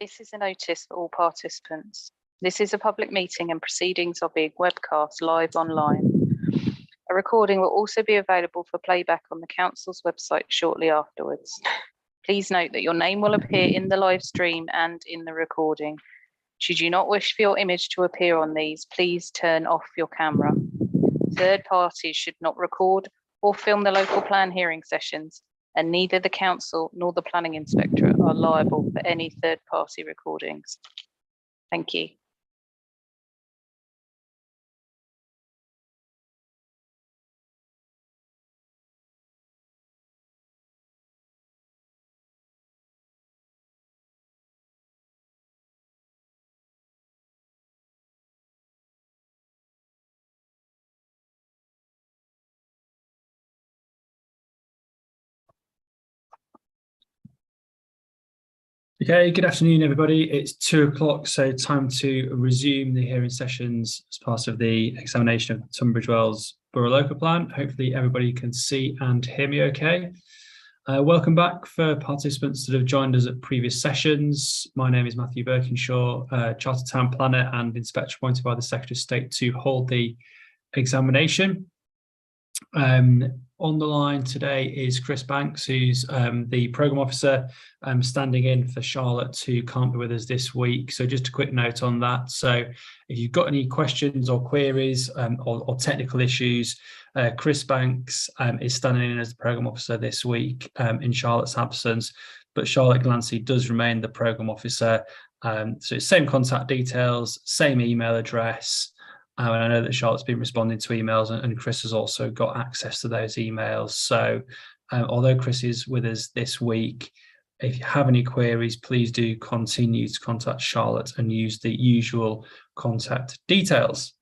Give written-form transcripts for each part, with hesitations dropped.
This is a notice for all participants. This is a public meeting and proceedings are being webcast live online. A recording will also be available for playback on the Council's website shortly afterwards. Please note that your name will appear in the live stream and in the recording. Should you not wish for your image to appear on these, please turn off your camera. Third parties should not record or film the local plan hearing sessions, and neither the council nor the planning inspector are liable for any third-party recordings. Thank you. Okay, good afternoon, everybody. It's 2 o'clock, so time to resume the hearing sessions as part of the examination of the Tunbridge Wells Borough Local Plan. Hopefully everybody can see and hear me okay. Welcome back for participants that have joined us at previous sessions. My name is Matthew Birkinshaw, Chartered Town Planner and Inspector appointed by the Secretary of State to hold the examination. On the line today is Chris Banks, who's the Programme Officer, standing in for Charlotte, who can't be with us this week. So just a quick note on that. So if you've got any questions or queries or technical issues, Chris Banks is standing in as the Programme Officer this week in Charlotte's absence, but Charlotte Glancy does remain the Programme Officer. So it's same contact details, same email address. And I know that Charlotte's been responding to emails and Chris has also got access to those emails. So although Chris is with us this week, if you have any queries, please do continue to contact Charlotte and use the usual contact details.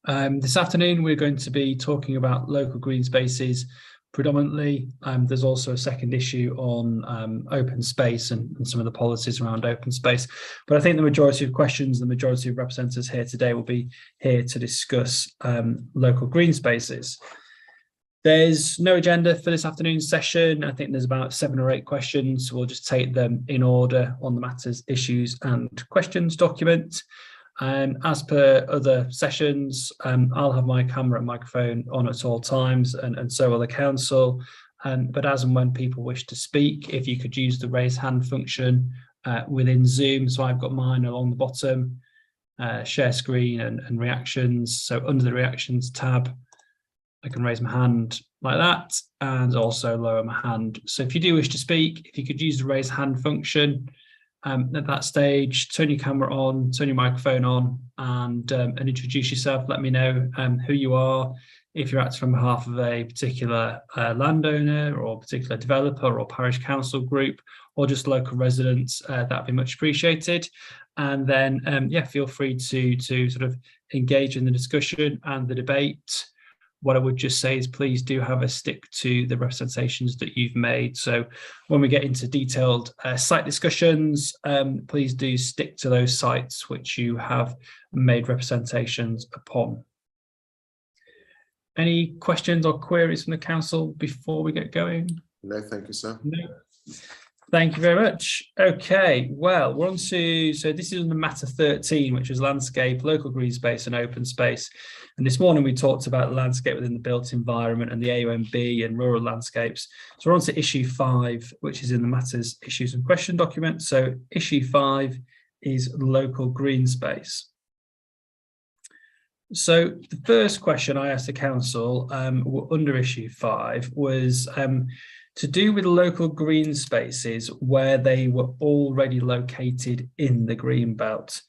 This afternoon, we're going to be talking about local green spaces predominantly. There's also a second issue on open space and some of the policies around open space. But I think the majority of questions, the majority of representatives here today will be here to discuss local green spaces. There's no agenda for this afternoon's session. I think there's about 7 or 8 questions. So we'll just take them in order on the matters, issues and questions document. As per other sessions, I'll have my camera and microphone on at all times, and so will the council. But as and when people wish to speak, if you could use the raise hand function within Zoom. So I've got mine along the bottom, share screen and reactions. So under the reactions tab, I can raise my hand like that and also lower my hand. So if you do wish to speak, if you could use the raise hand function, at that stage, turn your camera on, turn your microphone on, and introduce yourself. Let me know who you are. If you're acting on behalf of a particular landowner or particular developer or parish council group, or just local residents, that'd be much appreciated. And then, feel free to sort of engage in the discussion and the debate. What I would just say is please do have a stick to the representations that you've made. So when we get into detailed site discussions, please do stick to those sites which you have made representations upon. Any questions or queries from the council before we get going? No, thank you, sir. No. Thank you very much. Okay, well, we're on to, so this is under matter 13, which was landscape, local green space and open space. And this morning we talked about landscape within the built environment and the AUMB and rural landscapes. So we're on to issue 5, which is in the matters, issues and question document. So issue 5 is local green space. So the first question I asked the council under issue 5 was to do with local green spaces where they were already located in the Greenbelt.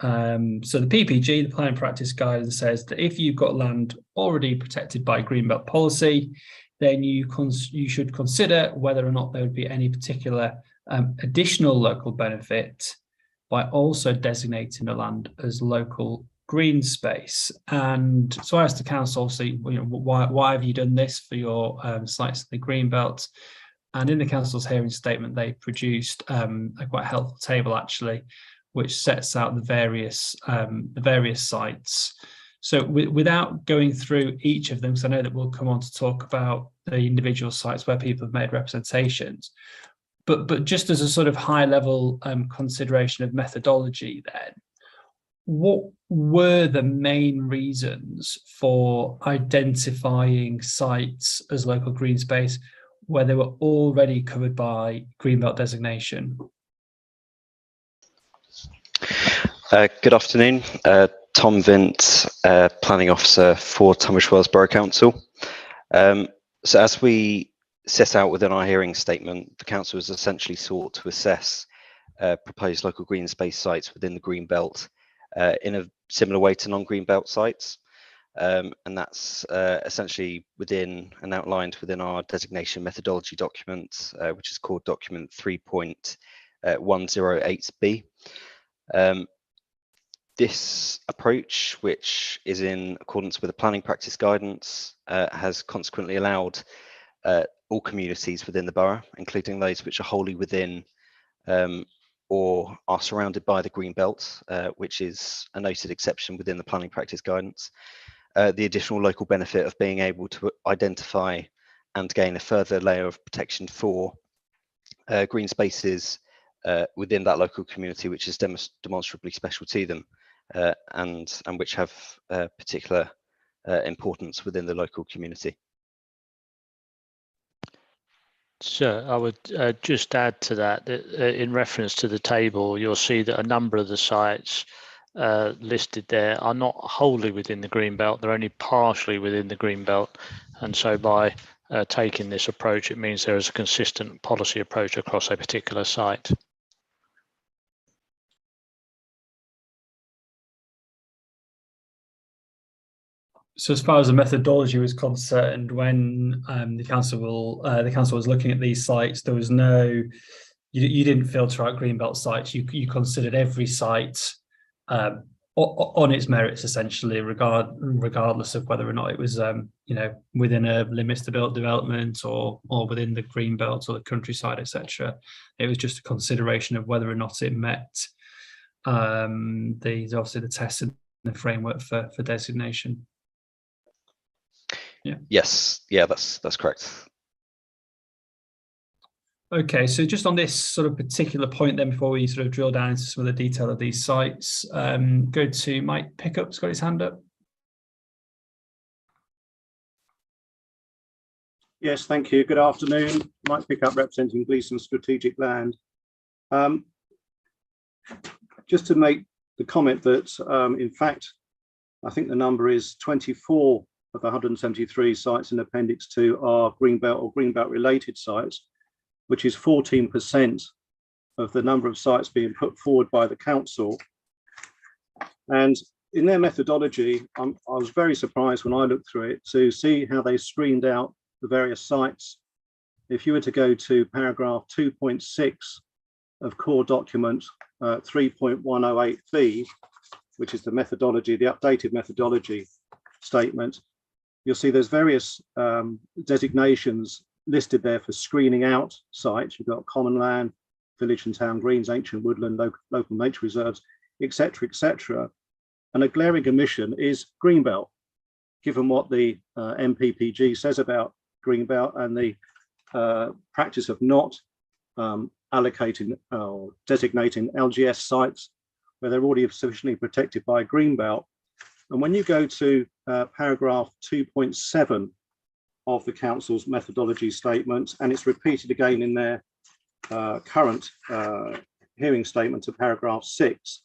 So the PPG, the Planning Practice Guidance, says that if you've got land already protected by Greenbelt policy, then you should consider whether or not there would be any particular additional local benefit by also designating the land as local green space. And so I asked the council, so why have you done this for your sites in the Greenbelt? And in the council's hearing statement, they produced a quite helpful table actually, which sets out the various sites. So without going through each of them, because I know that we'll come on to talk about the individual sites where people have made representations, But just as a sort of high level consideration of methodology, then, what were the main reasons for identifying sites as local green space where they were already covered by Greenbelt designation? Good afternoon. Tom Vint, Planning Officer for Tunbridge Wells Borough Council. So as we set out within our hearing statement, the Council has essentially sought to assess proposed local green space sites within the Greenbelt in a similar way to non-Greenbelt sites. And that's essentially within and outlined within our designation methodology document, which is called document 3.108B. This approach, which is in accordance with the planning practice guidance, has consequently allowed all communities within the borough, including those which are wholly within or are surrounded by the Greenbelt, which is a noted exception within the planning practice guidance, the additional local benefit of being able to identify and gain a further layer of protection for green spaces within that local community, which is demonstrably special to them, and which have particular importance within the local community. So I would just add to that, in reference to the table, you'll see that a number of the sites listed there are not wholly within the Greenbelt, they're only partially within the Greenbelt. And so by taking this approach, it means there is a consistent policy approach across a particular site. So as far as the methodology was concerned, when the council was looking at these sites, there was no, you didn't filter out Greenbelt sites. You considered every site on its merits, essentially, regardless of whether or not it was within a limits to built development or within the Greenbelt or the countryside, etc. It was just a consideration of whether or not it met obviously the tests and the framework for designation. Yeah. Yes. Yeah, that's correct. Okay, so just on this sort of particular point then, before we sort of drill down into some of the detail of these sites, go to Mike Pickup's got his hand up. Yes, thank you. Good afternoon. Mike Pickup representing Gleeson Strategic Land. Just to make the comment that in fact, I think the number is 24 of the 173 sites in Appendix 2 are Greenbelt or Greenbelt related sites, which is 14% of the number of sites being put forward by the council. And in their methodology, I was very surprised when I looked through it to see how they screened out the various sites. If you were to go to paragraph 2.6 of core document 3.108B, which is the methodology, the updated methodology statement, you'll see there's various designations listed there for screening out sites. You've got common land, village and town greens, ancient woodland, local nature reserves, etc., etc. And a glaring omission is Greenbelt, given what the MPPG says about Greenbelt and the practice of not allocating or designating LGS sites where they're already sufficiently protected by Greenbelt. And when you go to paragraph 2.7 of the council's methodology statement, and it's repeated again in their current hearing statement to paragraph 6,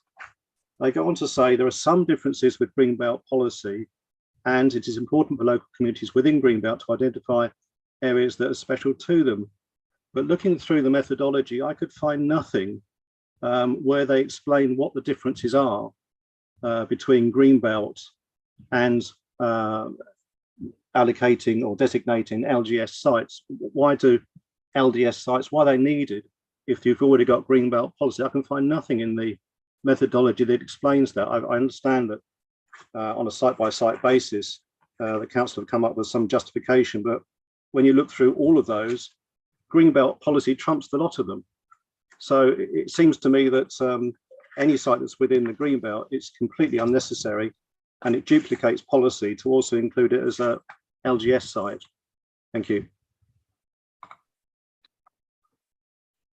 they go on to say there are some differences with Greenbelt policy, and it is important for local communities within Greenbelt to identify areas that are special to them. But looking through the methodology, I could find nothing where they explain what the differences are between Greenbelt and allocating or designating LGS sites. Why do LDS sites, why are they needed if you've already got Greenbelt policy? I can find nothing in the methodology that explains that. I understand that on a site-by-site basis, the council have come up with some justification, but when you look through all of those, Greenbelt policy trumps the lot of them. So it seems to me that any site that's within the Greenbelt, it's completely unnecessary, and it duplicates policy to also include it as a LGS site. Thank you.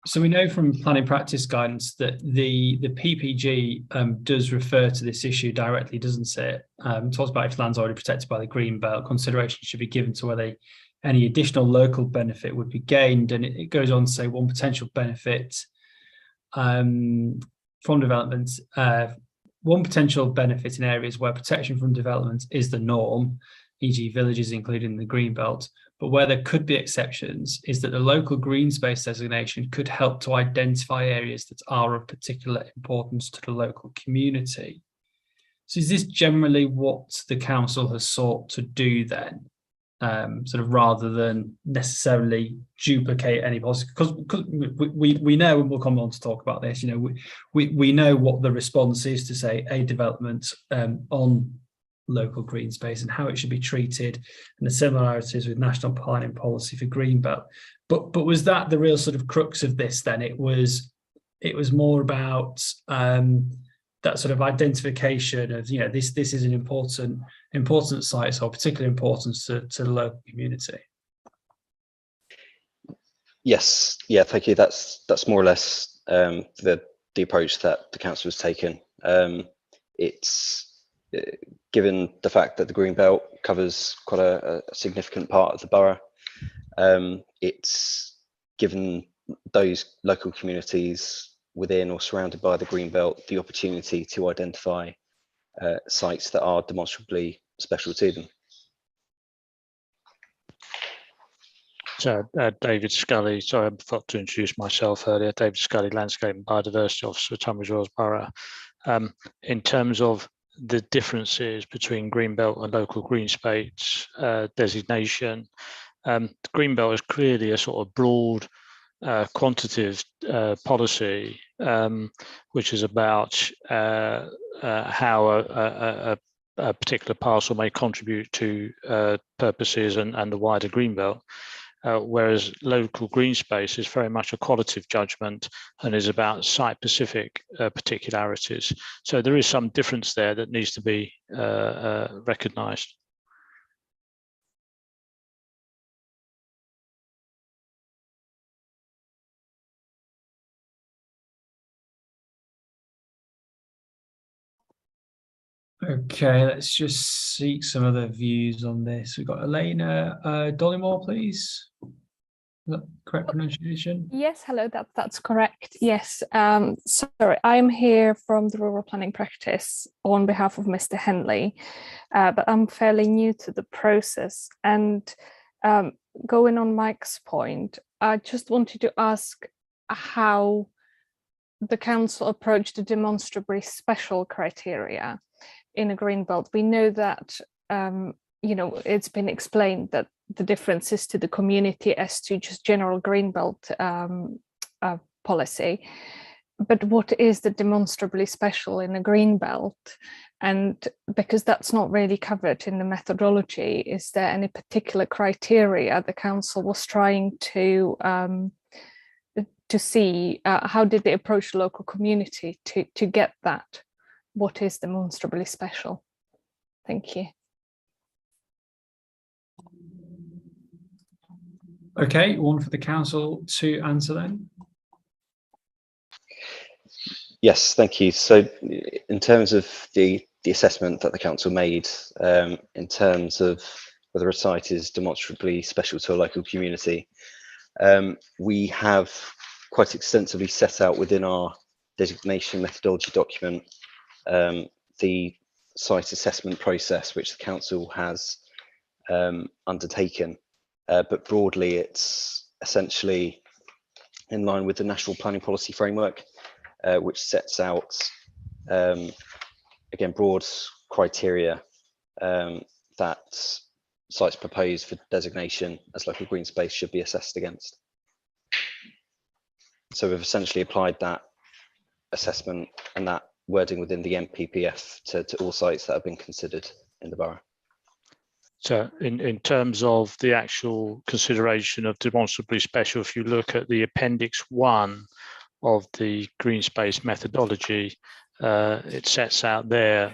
So we know from planning practice guidance that the PPG does refer to this issue directly, doesn't it? It talks about if land's already protected by the Greenbelt, consideration should be given to whether any additional local benefit would be gained. And it goes on to say one potential benefit from development, one potential benefit in areas where protection from development is the norm, e.g. villages included in the Greenbelt, but where there could be exceptions is that the local green space designation could help to identify areas that are of particular importance to the local community. So is this generally what the council has sought to do then? Sort of rather than necessarily duplicate any policy, because we know, and we'll come on to talk about this, you know, we know what the response is to, say, a development on local green space and how it should be treated, and the similarities with national planning policy for Greenbelt. But was that the real sort of crux of this then? It was more about that sort of identification of, you know, this is an important site, so of particular importance to the local community. Yes, yeah, thank you. That's more or less the approach that the council has taken. It's given the fact that the Greenbelt covers quite a significant part of the borough. It's given those local communities within or surrounded by the Greenbelt the opportunity to identify sites that are demonstrably special to them. So David Scully, sorry, I forgot to introduce myself earlier. David Scully, Landscape and Biodiversity Officer, Tunbridge Wells Borough. In terms of the differences between Greenbelt and local green space designation, the Greenbelt is clearly a sort of broad quantitative policy, which is about how a particular parcel may contribute to purposes and the wider Greenbelt. Whereas local green space is very much a qualitative judgment and is about site-specific particularities. So there is some difference there that needs to be recognised. Okay, let's just seek some other views on this. We've got Elena Dollymore, please. Is that correct pronunciation? Yes, hello, that's correct. Yes, sorry, I'm here from the Rural Planning Practice on behalf of Mr. Henley, but I'm fairly new to the process. And going on Mike's point, I just wanted to ask how the council approached the demonstrably special criteria in a Greenbelt. We know that, you know, it's been explained that the differences to the community as to just general Greenbelt policy. But what is the demonstrably special in a Greenbelt? And because that's not really covered in the methodology, is there any particular criteria the council was trying to see? How did they approach the local community to get that? What is demonstrably special? Thank you. Okay, one for the council to answer then. Yes, thank you. So in terms of the assessment that the council made in terms of whether a site is demonstrably special to a local community, we have quite extensively set out within our designation methodology document the site assessment process which the council has undertaken. But broadly, it's essentially in line with the National Planning Policy Framework, which sets out, again, broad criteria that sites proposed for designation as local green space should be assessed against. So we've essentially applied that assessment and that wording within the NPPF to all sites that have been considered in the borough. So in terms of the actual consideration of demonstrably special, if you look at the Appendix 1 of the green space methodology, it sets out there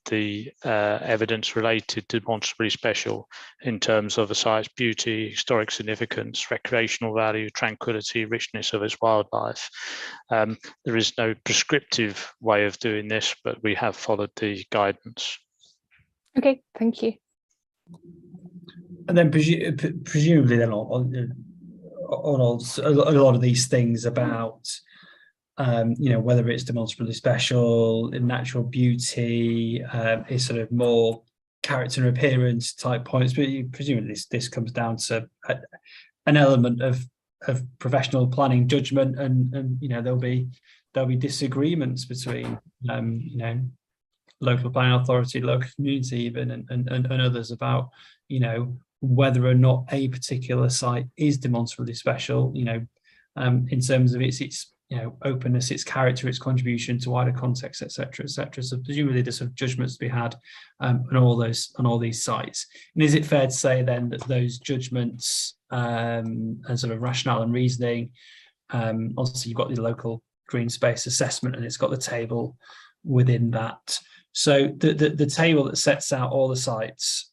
the evidence related to Demonstrably special in terms of a site's beauty, historic significance, recreational value, tranquility, richness of its wildlife. There is no prescriptive way of doing this, but we have followed the guidance. Okay, thank you. And then presumably then on a lot of these things about whether it's demonstrably special, natural beauty, is sort of more character and appearance type points, but presumably this comes down to an element of professional planning judgment, and there'll be disagreements between local planning authority, local community even, and others about whether or not a particular site is demonstrably special, in terms of its openness, its character, its contribution to wider context, etc., etc. So presumably there's sort of judgments to be had on all these sites. And is it fair to say then that those judgments and sort of rationale and reasoning, obviously you've got the local green space assessment and it's got the table within that. So the table that sets out all the sites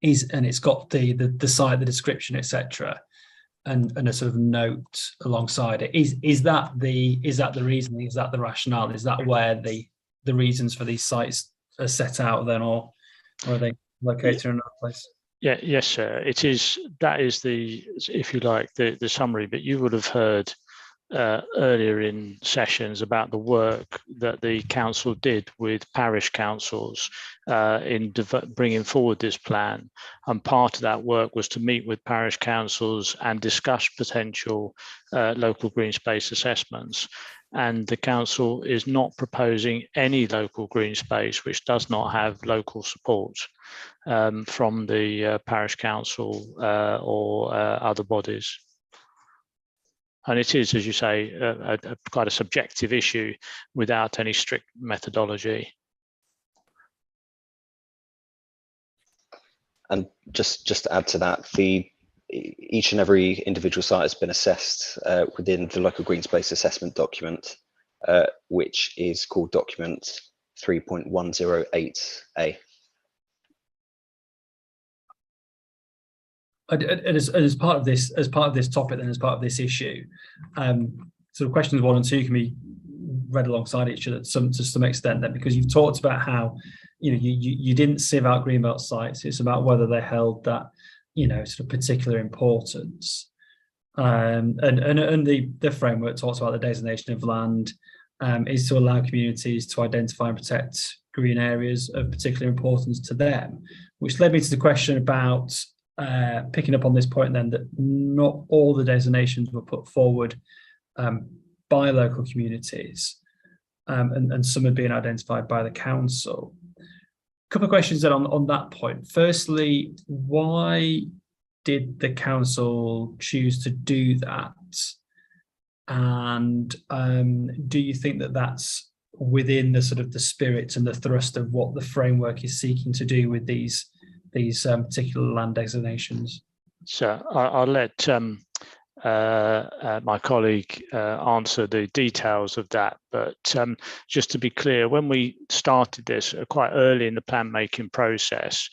and it's got the site, the description, etc., and a sort of note alongside it. Is that the reasoning? Is that the rationale? Is that where the reasons for these sites are set out then, or are they located in another place? Yeah, yes, sir. It is. That is the, if you like, the summary. But you would have heard earlier in sessions about the work that the council did with parish councils in bringing forward this plan, and part of that work was to meet with parish councils and discuss potential local green space assessments. And the council is not proposing any local green space which does not have local support from the parish council or other bodies. And it is, as you say, quite a subjective issue without any strict methodology. And just to add to that, each and every individual site has been assessed within the local green space assessment document, which is called document 3.108A. As part of this topic, and as part of this issue, sort of questions 1 and 2 can be read alongside each other to some extent. Then, because you've talked about how you didn't sieve out Greenbelt sites. It's about whether they held that sort of particular importance, and the framework talks about the designation of land is to allow communities to identify and protect green areas of particular importance to them, which led me to the question about picking up on this point then, that not all the designations were put forward by local communities, and some have been identified by the council. A couple of questions then on that point. Firstly, why did the council choose to do that? And do you think that that's within the sort of the spirit and the thrust of what the framework is seeking to do with these particular land designations? So I'll let my colleague answer the details of that. But just to be clear, when we started this quite early in the plan making process,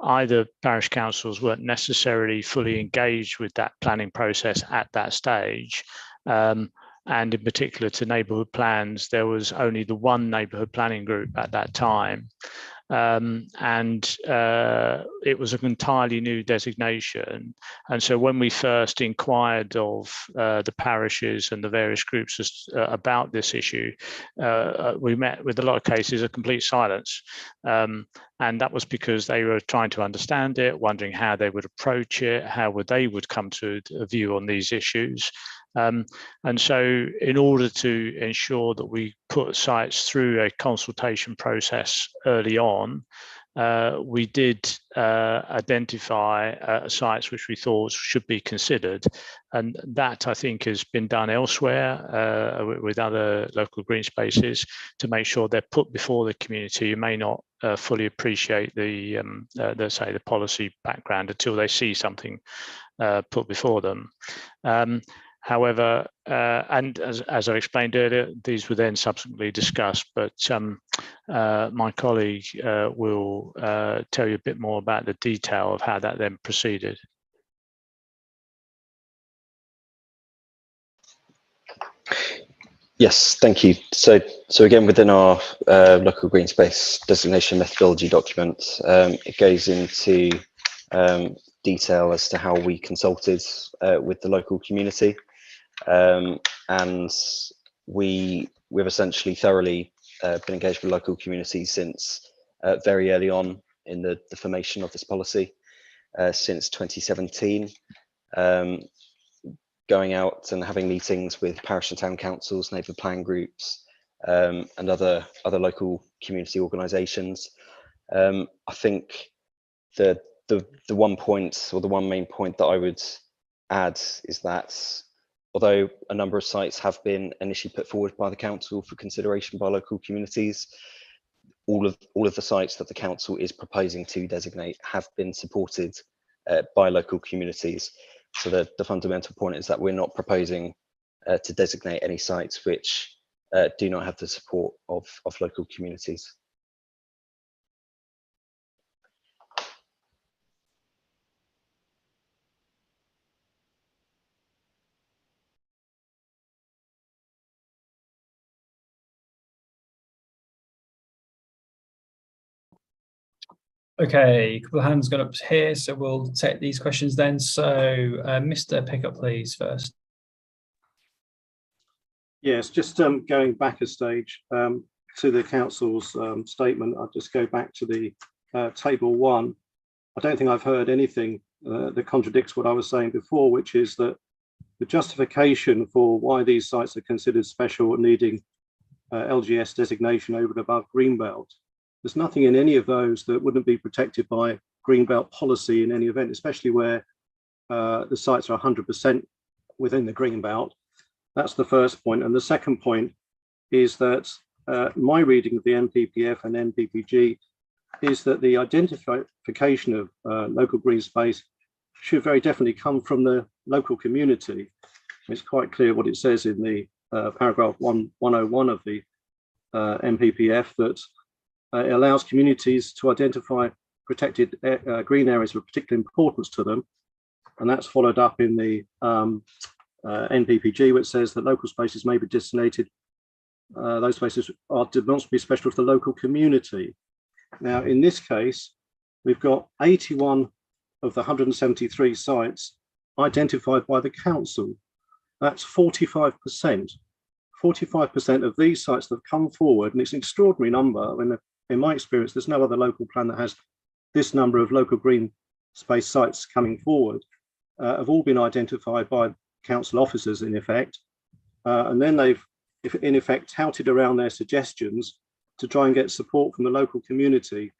either parish councils weren't necessarily fully engaged with that planning process at that stage. And in particular to neighbourhood plans, there was only the one neighbourhood planning group at that time. It was an entirely new designation. And so when we first inquired of the parishes and the various groups about this issue, we met with a lot of cases of complete silence. And that was because they were trying to understand it, wondering how they would approach it, how they would come to a view on these issues. And so in order to ensure that we put sites through a consultation process early on, we did identify sites which we thought should be considered. And that, I think, has been done elsewhere with other local green spaces to make sure they're put before the community who may not fully appreciate the policy background until they see something put before them. However, and as I explained earlier, these were then subsequently discussed, but my colleague will tell you a bit more about the detail of how that then proceeded. Yes, thank you. So again, within our local green space designation methodology document, it goes into detail as to how we consulted with the local community, and we've essentially thoroughly been engaged with local communities since very early on in the formation of this policy, since 2017. Going out and having meetings with parish and town councils, neighbour plan groups, and other local community organisations. I think the one point, or the one main point that I would add, is that although a number of sites have been initially put forward by the council for consideration by local communities, all of the sites that the council is proposing to designate have been supported by local communities. So the fundamental point is that we're not proposing to designate any sites which do not have the support of local communities. Okay, a couple of hands got up here, so we'll take these questions then. So Mr. Pickup, please, first. Yes, just going back a stage to the council's statement, I'll just go back to the table 1. I don't think I've heard anything that contradicts what I was saying before, which is that the justification for why these sites are considered special and needing LGS designation over and above Greenbelt, there's nothing in any of those that wouldn't be protected by Greenbelt policy in any event, especially where the sites are 100% within the Greenbelt. That's the first point. And the second point is that my reading of the NPPF and NPPG is that the identification of local green space should very definitely come from the local community. It's quite clear what it says in the paragraph 101 of the NPPF, that it allows communities to identify protected green areas of particular importance to them. And that's followed up in the NPPG, which says that local spaces may be designated, those spaces are demonstrably special to the local community. Now, in this case, we've got 81 of the 173 sites identified by the council. That's 45%. 45% of these sites that have come forward, and it's an extraordinary number. I mean, in my experience, there's no other local plan that has this number of local green space sites coming forward, have all been identified by council officers in effect. And then they've, in effect, touted around their suggestions to try and get support from the local community.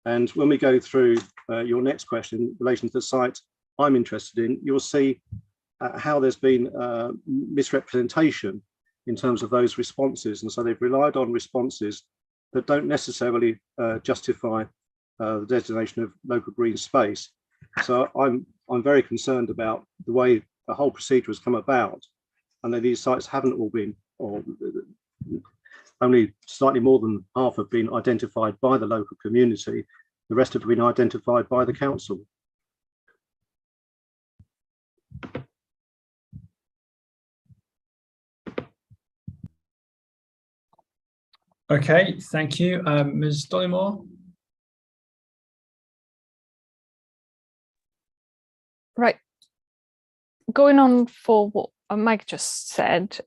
And when we go through your next question in relation to the site I'm interested in, you'll see how there's been misrepresentation in terms of those responses. And so they've relied on responses that don't necessarily justify the designation of local green space. So I'm very concerned about the way the whole procedure has come about, and that these sites haven't all been, or only slightly more than half have been identified by the local community. The rest have been identified by the council. Okay, thank you. Ms. Dollymore? Right. Going on for what Mike just said,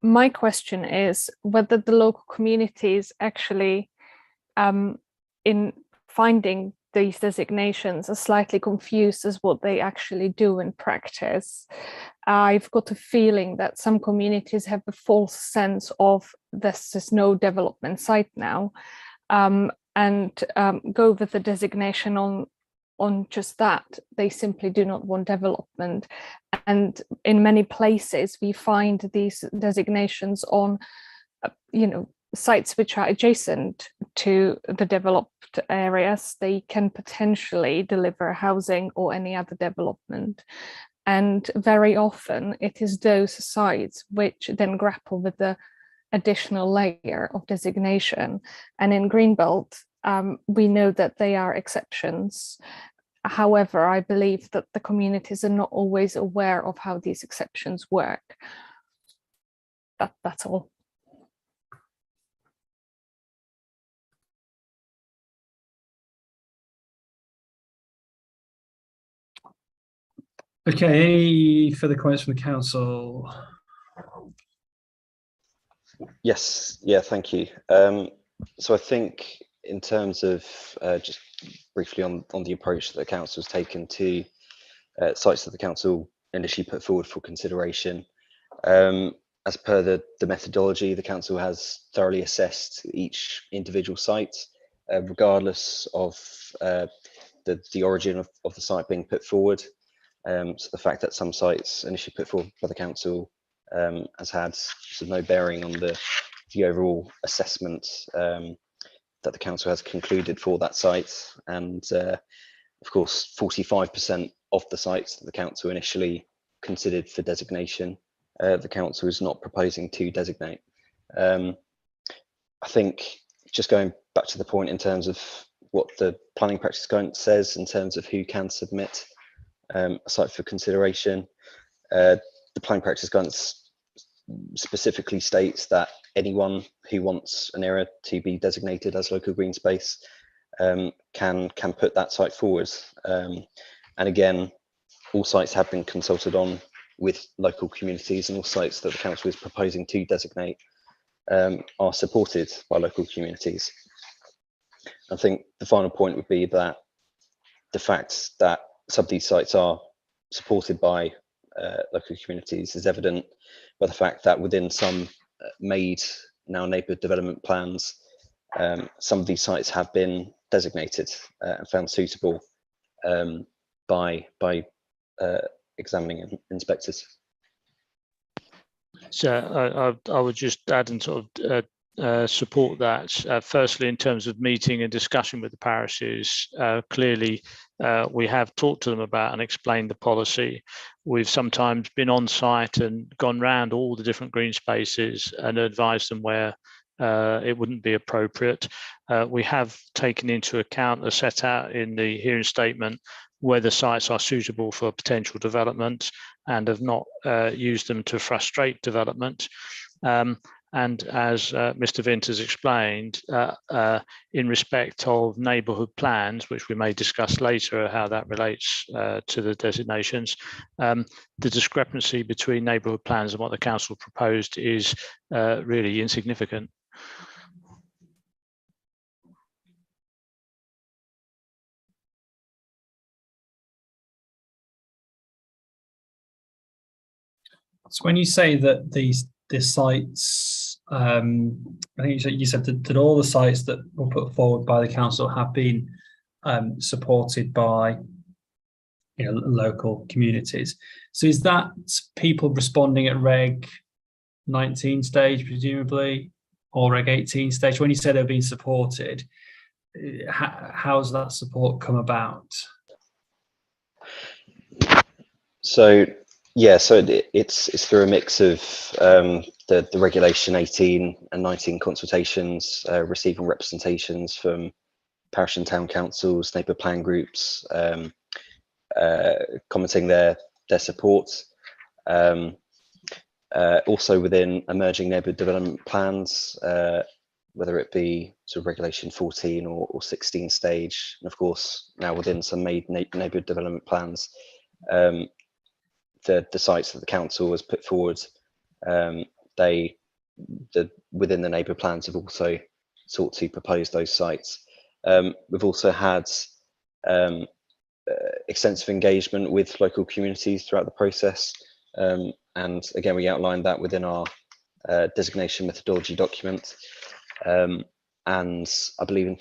my question is whether the local communities actually, in finding these designations, are slightly confused as what they actually do in practice. I've got a feeling that some communities have a false sense of this is no development site now, and go with the designation on just that. They simply do not want development. And in many places we find these designations on sites which are adjacent to the developed areas. They can potentially deliver housing or any other development. And very often it is those sites which then grapple with the additional layer of designation. And in Greenbelt, we know that they are exceptions. However, I believe that the communities are not always aware of how these exceptions work. That's all. Okay, any further comments from the council? Yes, yeah, thank you. So I think in terms of just briefly on the approach that the council has taken to sites that the council initially put forward for consideration, as per the methodology, the council has thoroughly assessed each individual site, regardless of the origin of the site being put forward. So the fact that some sites initially put forward by the council has had sort of no bearing on the overall assessment that the council has concluded for that site. And of course, 45% of the sites that the council initially considered for designation, the council is not proposing to designate. I think just going back to the point in terms of what the planning practice guidance says in terms of who can submit a site for consideration, the planning practice guidance specifically states that anyone who wants an area to be designated as local green space can put that site forward. And again, all sites have been consulted on with local communities, and all sites that the council is proposing to designate are supported by local communities. I think the final point would be that the fact that some of these sites are supported by local communities is evident by the fact that within some made now neighbourhood development plans, some of these sites have been designated and found suitable by examining inspectors. So I would just add and sort of support that. Firstly, in terms of meeting and discussion with the parishes, clearly we have talked to them about and explained the policy. We've sometimes been on site and gone round all the different green spaces and advised them where it wouldn't be appropriate. We have taken into account, as set out in the hearing statement, whether sites are suitable for potential development and have not used them to frustrate development. And as Mr. Vint has explained, in respect of neighbourhood plans, which we may discuss later how that relates to the designations, the discrepancy between neighbourhood plans and what the council proposed is really insignificant. So when you say that the sites, I think you said that all the sites that were put forward by the council have been supported by local communities. So is that people responding at Reg 19 stage, presumably, or Reg 18 stage? When you say they're being supported, how's that support come about? So yeah, so it's through a mix of the regulation 18 and 19 consultations, receiving representations from parish and town councils, neighbour plan groups, commenting their support. Also within emerging neighbourhood development plans, whether it be sort of regulation 14 or 16 stage, and of course now within some made neighbourhood development plans, the sites that the council has put forward, within the neighbour plans have also sought to propose those sites. We've also had extensive engagement with local communities throughout the process, and again we outlined that within our designation methodology document. And I believe in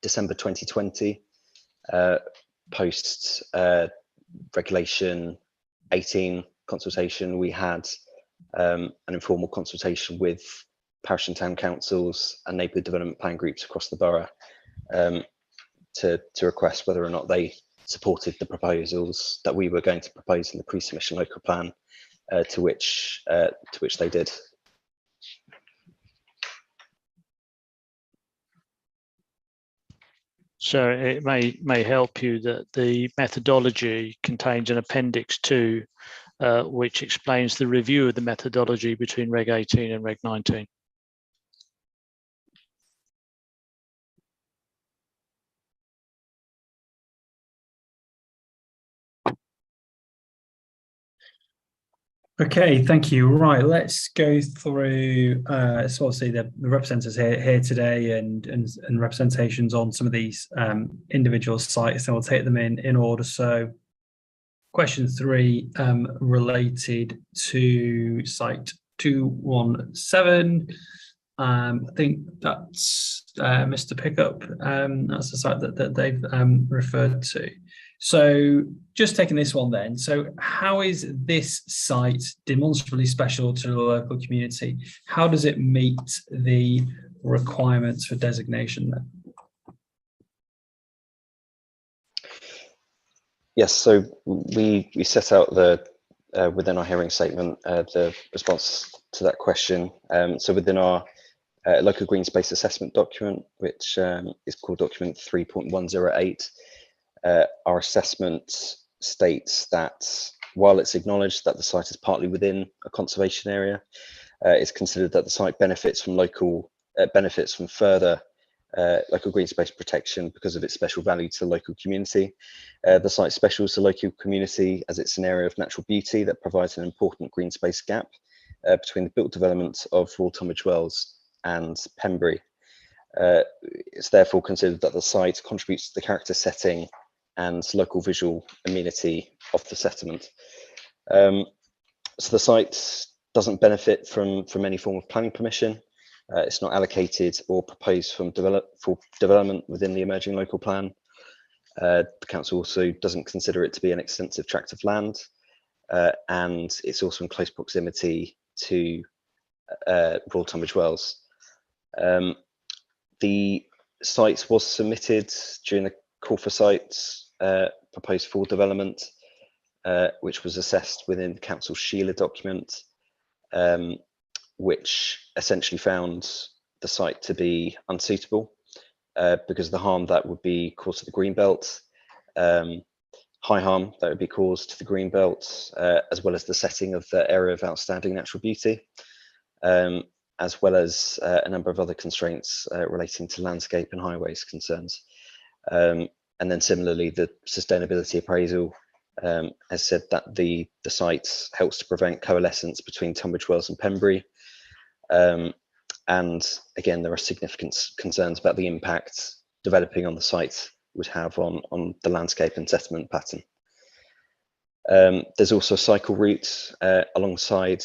December 2020, post regulation 18 consultation, we had an informal consultation with parish and town councils and neighbourhood development plan groups across the borough to request whether or not they supported the proposals that we were going to propose in the pre-submission local plan, to which they did. So it may help you that the methodology contains an appendix 2, which explains the review of the methodology between Reg 18 and Reg 19. Okay, thank you. Right, let's go through. So obviously the representatives here today and representations on some of these individual sites, and we'll take them in order. So, question 3 related to site 217. I think that's Mr. Pickup. That's the site that they've referred to. So just taking this one then, so how is this site demonstrably special to the local community? How does it meet the requirements for designation then? Yes, so we set out the within our hearing statement the response to that question. So within our local green space assessment document, which is called document 3.108, our assessment states that while it's acknowledged that the site is partly within a conservation area, it's considered that the site benefits from further local green space protection because of its special value to the local community. The site's special to the local community as it's an area of natural beauty that provides an important green space gap between the built development of Royal Tunbridge Wells and Pembury. It's therefore considered that the site contributes to the character setting and local visual amenity of the settlement. So the site doesn't benefit from any form of planning permission. It's not allocated or proposed for development within the emerging local plan. The council also doesn't consider it to be an extensive tract of land, and it's also in close proximity to Royal Tunbridge Wells. The site was submitted during the call for sites proposed for development, which was assessed within the council's Sheila document, which essentially found the site to be unsuitable because of the harm that would be caused to the Greenbelt, high harm that would be caused to the Greenbelt, as well as the setting of the area of outstanding natural beauty, as well as a number of other constraints relating to landscape and highways concerns. And then similarly, the sustainability appraisal has said that the site helps to prevent coalescence between Tunbridge Wells and Pembury. And again, there are significant concerns about the impact developing on the site would have on the landscape and settlement pattern. There's also a cycle route alongside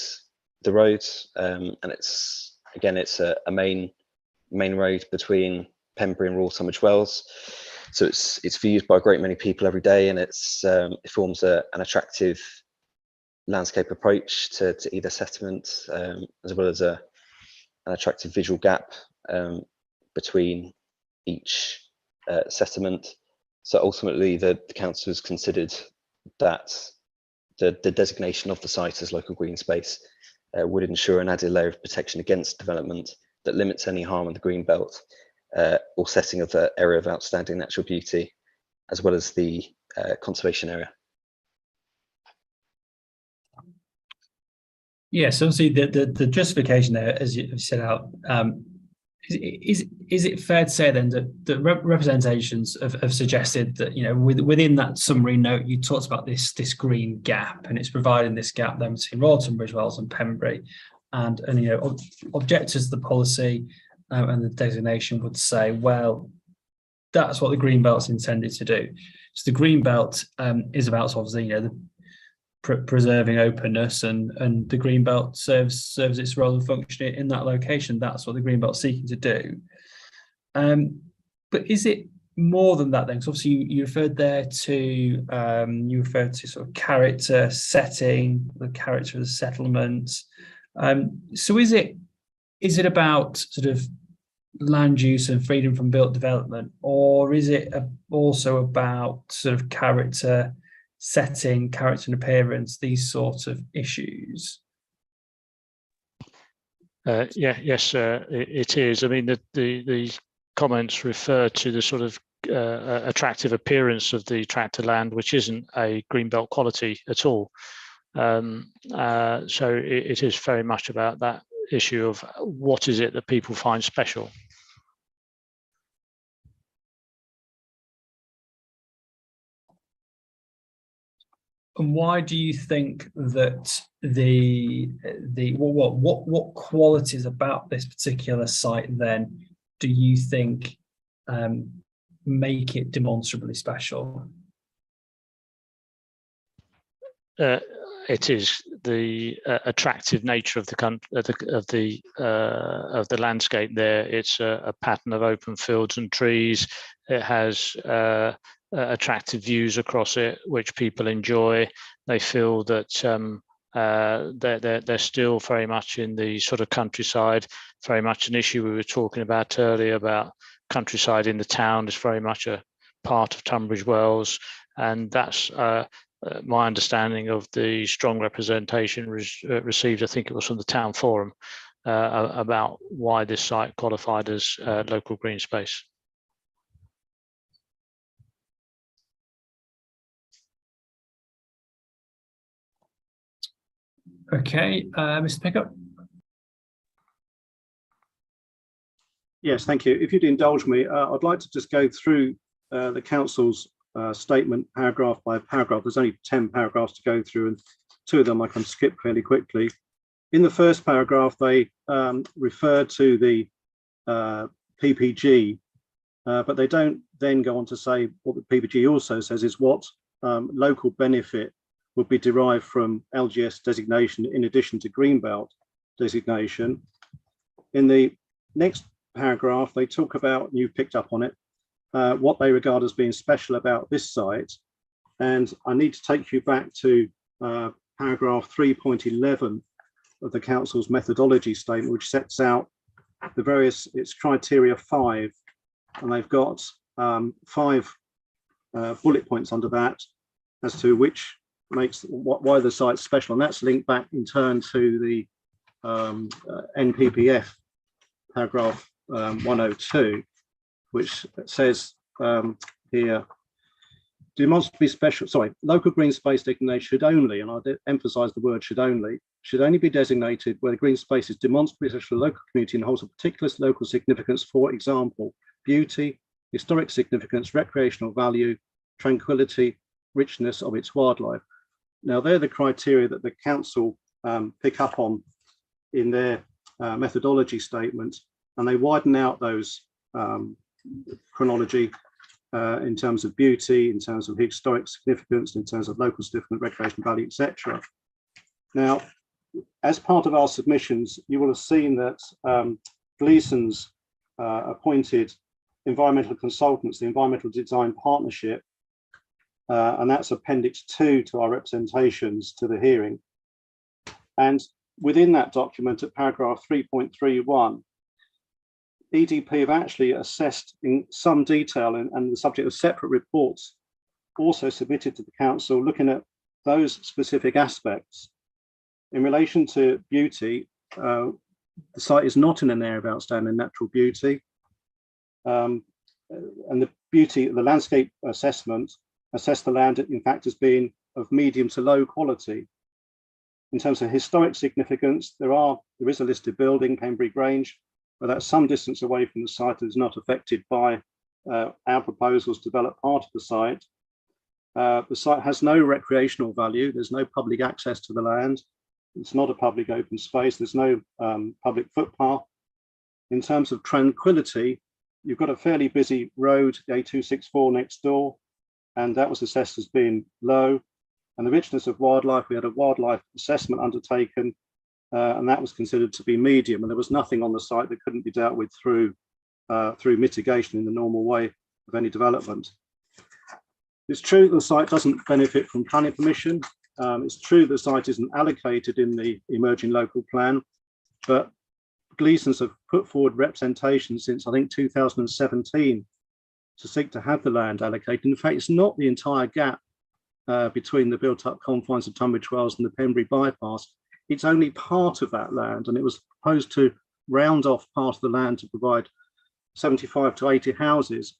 the road, and it's a main road between Pembury and Royal Tunbridge Wells. So it's viewed by a great many people every day, and it forms an attractive landscape approach to either settlement, as well as an attractive visual gap between each settlement. So ultimately, the council has considered that the designation of the site as local green space would ensure an added layer of protection against development that limits any harm on the Greenbelt or setting of the area of outstanding natural beauty, as well as the conservation area. Yes, obviously the justification there, as you set out, is it fair to say then that representations have suggested that, you know, within that summary note you talked about this green gap, and it's providing this gap then between Royal Tunbridge Wells and Pembury, and you know, objectors to the policy and the designation would say, well, that's what the Greenbelt's intended to do. So the Greenbelt is about, obviously, you know, the preserving openness, and the Greenbelt serves its role and function in that location. That's what the Greenbelt's seeking to do. But is it more than that then? Because obviously you referred there to sort of character setting, the character of the settlement. So is it about sort of land use and freedom from built development, or is it also about sort of character setting, character and appearance, these sorts of issues? Yes, it is. I mean, the comments refer to the sort of attractive appearance of the tract of land, which isn't a greenbelt quality at all. So it is very much about that issue of what is it that people find special. And why do you think that what qualities about this particular site then do you think make it demonstrably special? It is the attractive nature of the landscape there. It's a pattern of open fields and trees. It has attractive views across it, which people enjoy. They feel that they're still very much in the sort of countryside. Very much an issue we were talking about earlier about countryside in the town is very much a part of Tunbridge Wells, and that's my understanding of the strong representation received. I think it was from the town forum about why this site qualified as local green space. Okay, Mr. Pickup. Yes, thank you. If you'd indulge me, I'd like to just go through the council's statement paragraph by paragraph. There's only 10 paragraphs to go through, and 2 of them I can skip fairly quickly. In the first paragraph, they refer to the PPG, but they don't then go on to say what the PPG also says is what local benefit would be derived from LGS designation in addition to Greenbelt designation. In the next paragraph, they talk about, and you picked up on it, what they regard as being special about this site. And I need to take you back to paragraph 3.11 of the council's methodology statement, which sets out the various, it's criteria 5, and they've got 5 bullet points under that as to which makes why the site's special, and that's linked back in turn to the NPPF paragraph 102, which says here, demonstrably special, local green space designation should only, and I'll emphasize the word should only be designated where the green space is demonstrably special to the local community and holds a particular local significance, for example, beauty, historic significance, recreational value, tranquility, richness of its wildlife. Now, they're the criteria that the council pick up on in their methodology statement, and they widen out those chronology in terms of beauty, in terms of historic significance, in terms of local significance, recreational value, etc. Now, as part of our submissions, you will have seen that Gleason's appointed environmental consultants, the Environmental Design Partnership, and that's Appendix 2 to our representations to the hearing. And within that document at paragraph 3.31, EDP have actually assessed in some detail and the subject of separate reports also submitted to the council looking at those specific aspects. In relation to beauty, the site is not in an area of outstanding natural beauty. And the landscape assessment assessed the land, in fact, as being of medium to low quality. In terms of historic significance, there is a listed building, Pembury Grange, but that's some distance away from the site and is not affected by our proposals to develop part of the site. The site has no recreational value. There's no public access to the land. It's not a public open space. There's no public footpath. In terms of tranquility, you've got a fairly busy road, the A264 next door, and that was assessed as being low. And the richness of wildlife, we had a wildlife assessment undertaken, and that was considered to be medium. And there was nothing on the site that couldn't be dealt with through mitigation in the normal way of any development. It's true the site doesn't benefit from planning permission. It's true the site isn't allocated in the emerging local plan, but Gleesons have put forward representation since, I think, 2017 to seek to have the land allocated. In fact, it's not the entire gap between the built-up confines of Tunbridge Wells and the Pembury bypass. It's only part of that land, and it was proposed to round off part of the land to provide 75 to 80 houses,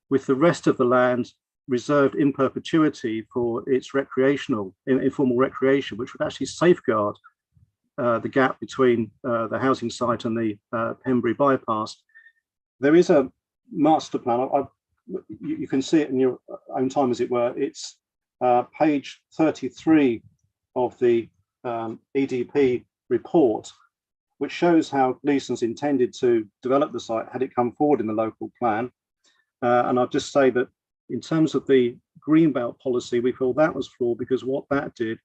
with the rest of the land reserved in perpetuity for its recreational, informal recreation, which would actually safeguard the gap between the housing site and the Pembury bypass. There is a master plan. You can see it in your own time, as it were. It's page 33 of the EDP report, which shows how Gleeson's intended to develop the site had it come forward in the local plan. And I'll just say that in terms of the Greenbelt policy, we feel that was flawed, because what that did,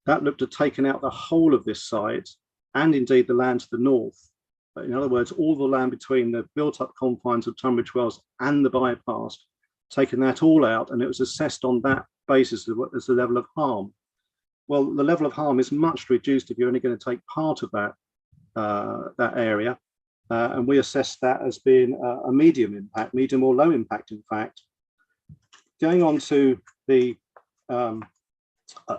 that looked at taking out the whole of this site and indeed the land to the north. In other words, all the land between the built-up confines of Tunbridge Wells and the bypass, taking that all out, and it was assessed on that basis as the level of harm. Well, the level of harm is much reduced if you're only going to take part of that area, and we assess that as being a medium impact, medium or low impact, in fact. Going on to the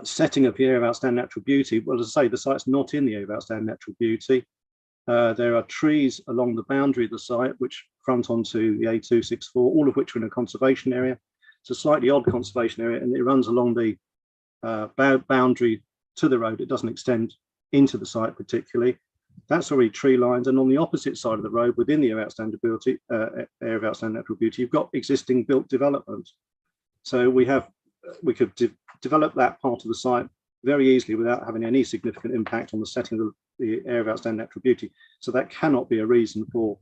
setting of the area of outstanding natural beauty, well, as I say, the site's not in the area of outstanding natural beauty. There are trees along the boundary of the site which front onto the A264, all of which are in a conservation area. It's a slightly odd conservation area, and it runs along the boundary to the road. It doesn't extend into the site particularly. That's already tree lined, and on the opposite side of the road, within the area of outstanding natural beauty, you've got existing built development. So we could develop that part of the site very easily without having any significant impact on the setting of the area of outstanding natural beauty. So that cannot be a reason to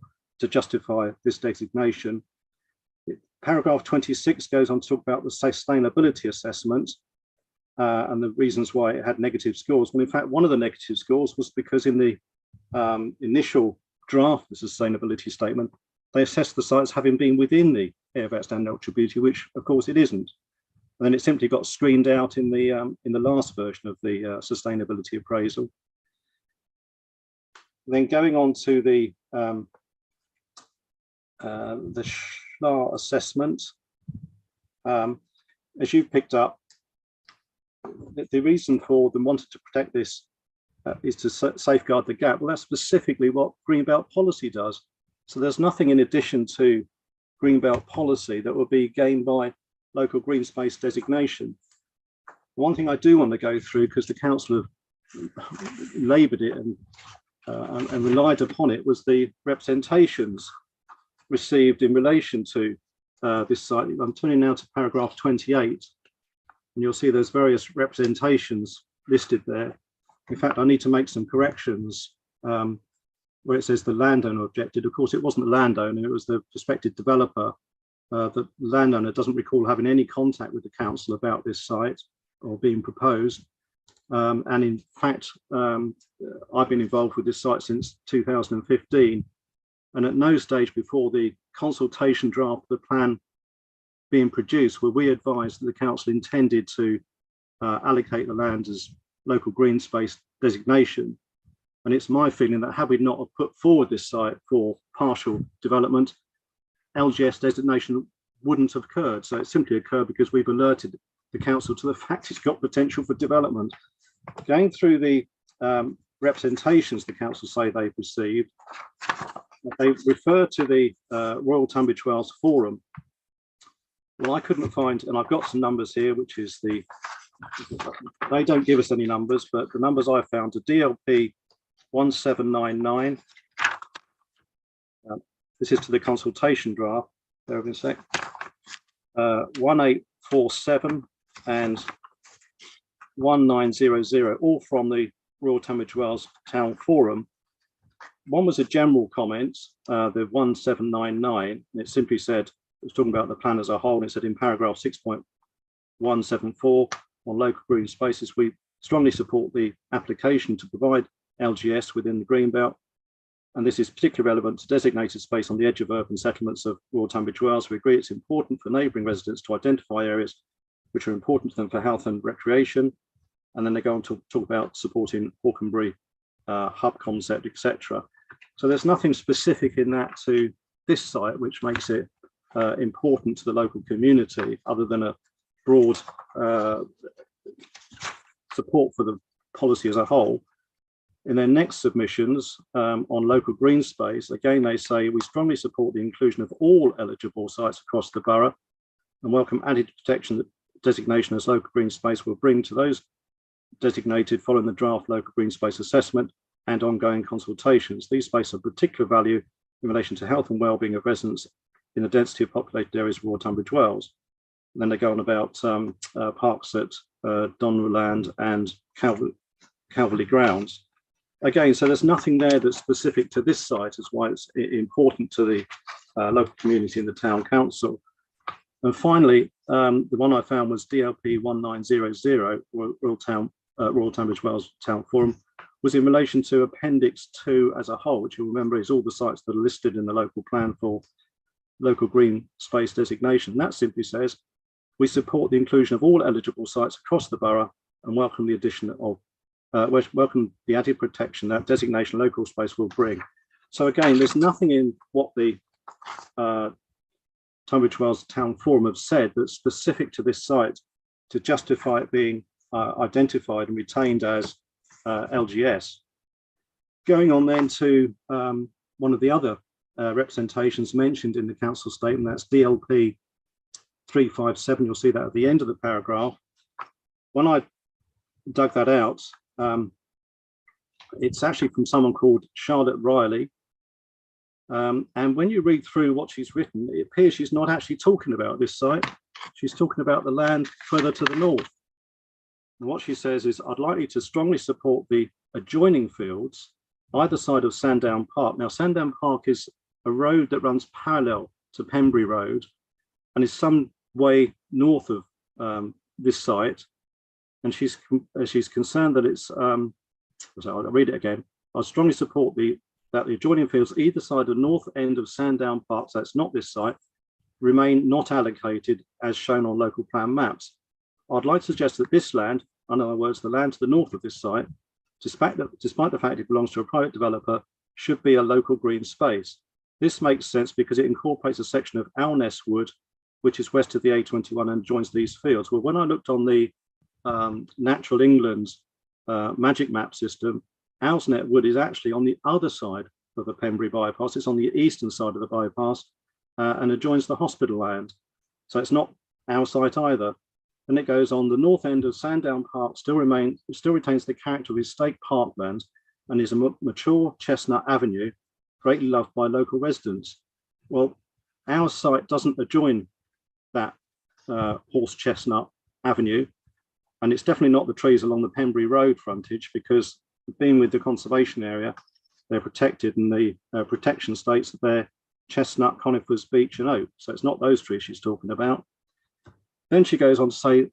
justify this designation. Paragraph 26 goes on to talk about the sustainability assessment and the reasons why it had negative scores. Well, in fact, one of the negative scores was because in the initial draft of the sustainability statement, they assessed the site as having been within the area of outstanding natural beauty, which of course it isn't. And then it simply got screened out in the last version of the sustainability appraisal. Then going on to the SHLA assessment, as you've picked up, the reason for them wanting to protect this is to safeguard the gap. Well, that's specifically what Greenbelt policy does. So there's nothing in addition to Greenbelt policy that will be gained by local green space designation. One thing I do want to go through, because the council have laboured it and relied upon it, was the representations received in relation to this site. I'm turning now to paragraph 28, and you'll see there's various representations listed there. In fact, I need to make some corrections where it says the landowner objected. Of course, it wasn't the landowner, it was the prospective developer. The landowner doesn't recall having any contact with the council about this site or being proposed. And in fact, I've been involved with this site since 2015. And at no stage before the consultation draft of the plan being produced were we advised that the council intended to allocate the land as local green space designation. And it's my feeling that had we not have put forward this site for partial development, LGS designation wouldn't have occurred. So it simply occurred because we've alerted the council to the fact it's got potential for development. Going through the representations the council say they've received, they refer to the Royal Tunbridge Wells Forum. Well, I couldn't find, and I've got some numbers here, which is they don't give us any numbers, but the numbers I found are DLP 1799. This is to the consultation draft. Bear with me a sec. 1847 and 1900, all from the Royal Tunbridge Wells Town Forum. One was a general comment, the 1799, and it simply said, it was talking about the plan as a whole, and it said in paragraph 6.174 on local green spaces, we strongly support the application to provide LGS within the Greenbelt. And this is particularly relevant to designated space on the edge of urban settlements of Royal Tunbridge Wells. We agree it's important for neighbouring residents to identify areas which are important to them for health and recreation. And then they go on to talk about supporting Hawkenbury hub concept, etc. So there's nothing specific in that to this site which makes it important to the local community, other than a broad support for the policy as a whole. In their next submissions on local green space, again, they say, we strongly support the inclusion of all eligible sites across the borough and welcome added protection that designation as local green space will bring to those designated following the draft local green space assessment and ongoing consultations. These spaces of particular value in relation to health and well-being of residents in the density of populated areas of Royal Tunbridge Wells. And then they go on about parks at Donnerland and Calverley Grounds. Again, so there's nothing there that's specific to this site, is why it's important to the local community and the town council. And finally, the one I found was DLP 1900, Royal Tunbridge Wells Town Forum, was in relation to Appendix 2 as a whole, which you'll remember is all the sites that are listed in the local plan for local green space designation. That simply says, we support the inclusion of all eligible sites across the borough and welcome the addition of welcome the added protection that designation local space will bring. So again, there's nothing in what the Tunbridge Wells Town Forum have said that's specific to this site to justify it being identified and retained as LGS. Going on then to one of the other representations mentioned in the council statement, that's DLP 357. You'll see that at the end of the paragraph. When I dug that out, it's actually from someone called Charlotte Riley. And when you read through what she's written, it appears she's not actually talking about this site. She's talking about the land further to the north. And what she says is, I'd like you to strongly support the adjoining fields either side of Sandown Park. Now, Sandown Park is a road that runs parallel to Pembury Road and is some way north of this site. And she's concerned that it's, so I'll read it again. I strongly support that the adjoining fields either side of the north end of Sandown Park, so it's not this site, remain not allocated as shown on local plan maps. I'd like to suggest that this land, in other words, the land to the north of this site, despite the fact it belongs to a private developer, should be a local green space. This makes sense because it incorporates a section of Alness Wood, which is west of the A21 and joins these fields. Well, when I looked on the Natural England magic map system, Alsnet Wood is actually on the other side of the Pembury bypass. It's on the eastern side of the bypass and adjoins the hospital land. So it's not our site either. And it goes on, the north end of Sandown Park still retains the character of estate parkland and is a mature chestnut avenue, greatly loved by local residents. Well, our site doesn't adjoin that horse chestnut avenue. And it's definitely not the trees along the Pembury Road frontage, because being with the conservation area, they're protected, and the protection states that they're chestnut, conifers, beech and oak. So it's not those trees she's talking about. Then she goes on to say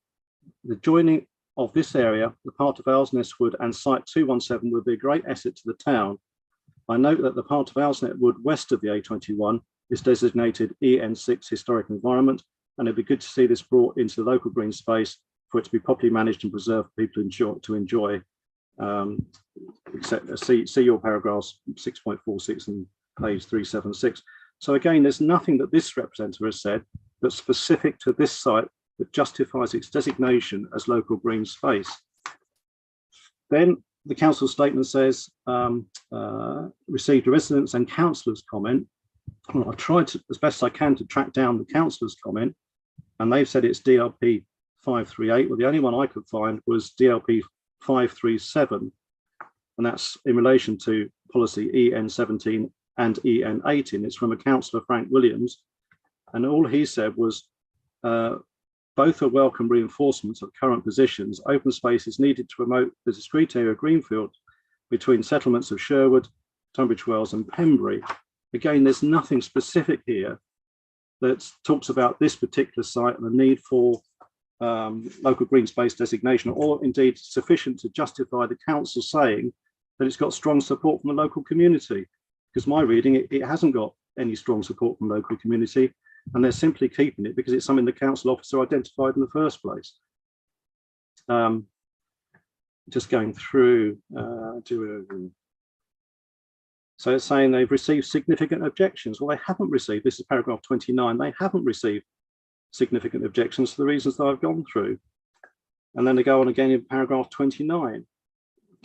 the joining of this area, the part of Alsnet Wood and site 217 would be a great asset to the town. I note that the part of Alsnet Wood west of the A21 is designated EN6 historic environment, and it'd be good to see this brought into the local green space for it to be properly managed and preserved for people to enjoy. See your paragraphs 6.46 and page 376. So again, there's nothing that this representative has said that's specific to this site that justifies its designation as local green space. Then the council statement says, received a residents and councillors comment. Well, I tried to, as best I can, to track down the councillors comment, and they've said it's DLP 538. Well, the only one I could find was DLP 537, and that's in relation to policy EN17 and EN18. It's from a councillor, Frank Williams, and all he said was, both are welcome reinforcements of current positions. Open space is needed to promote the discrete area of greenfield between settlements of Sherwood, Tunbridge Wells and Pembury. Again, there's nothing specific here that talks about this particular site and the need for local green space designation, or indeed sufficient to justify the council saying that it's got strong support from the local community. Because my reading, it hasn't got any strong support from the local community, and they're simply keeping it because it's something the council officer identified in the first place. Just going through, So it's saying they've received significant objections. Well, they haven't received, this is paragraph 29, they haven't received significant objections for the reasons that I've gone through. And then they go on again in paragraph 29.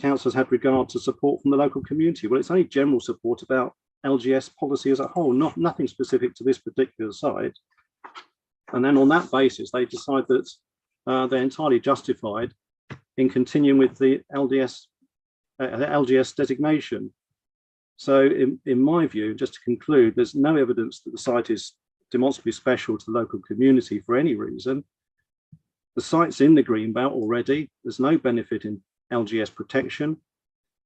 Council has had regard to support from the local community. Well, it's only general support about LGS policy as a whole, nothing specific to this particular site. And then on that basis, they decide that they're entirely justified in continuing with the LGS designation. So in my view, just to conclude, there's no evidence that the site is demonstrably special to the local community for any reason. The site's in the Greenbelt already. There's no benefit in LGS protection,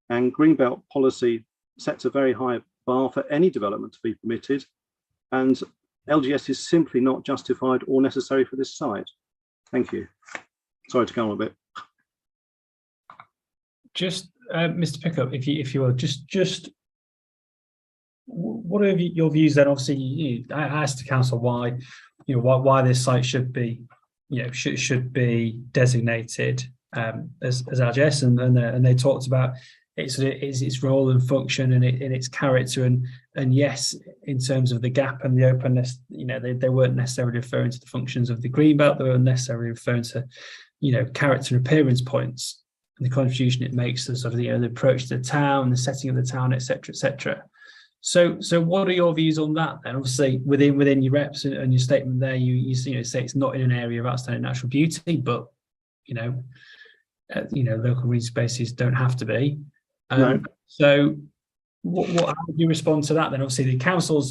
and Greenbelt policy sets a very high bar for any development to be permitted, and LGS is simply not justified or necessary for this site. Thank you. Sorry to go on a bit. Just Mr. Pickup, if you will, just what are your views then? Obviously, I asked the council why this site should be, should be designated as LGS, and they talked about its role and function and its character, and yes, in terms of the gap and the openness, they weren't necessarily referring to the functions of the Greenbelt. They weren't necessarily referring to character and appearance points and the contribution it makes to sort of the approach to the town, the setting of the town, etc., etc. So what are your views on that then? Obviously, within your reps and your statement there, you say it's not in an area of outstanding natural beauty, but local green spaces don't have to be. No. So how would you respond to that then? Obviously, the council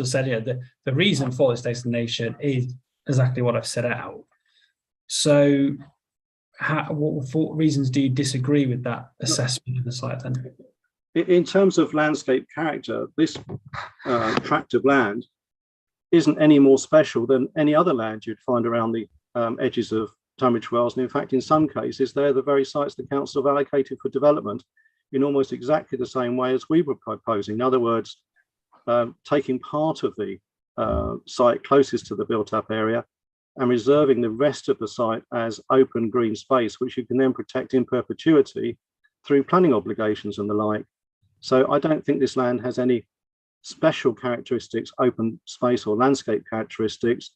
said the reason for this designation is exactly what I've set out. So what reasons do you disagree with that assessment of the site then? In terms of landscape character, this tract of land isn't any more special than any other land you'd find around the edges of Tunbridge Wells. And in fact, in some cases, they're the very sites the council have allocated for development in almost exactly the same way as we were proposing. In other words, taking part of the site closest to the built-up area and reserving the rest of the site as open green space, which you can then protect in perpetuity through planning obligations and the like. So I don't think this land has any special characteristics, open space or landscape characteristics,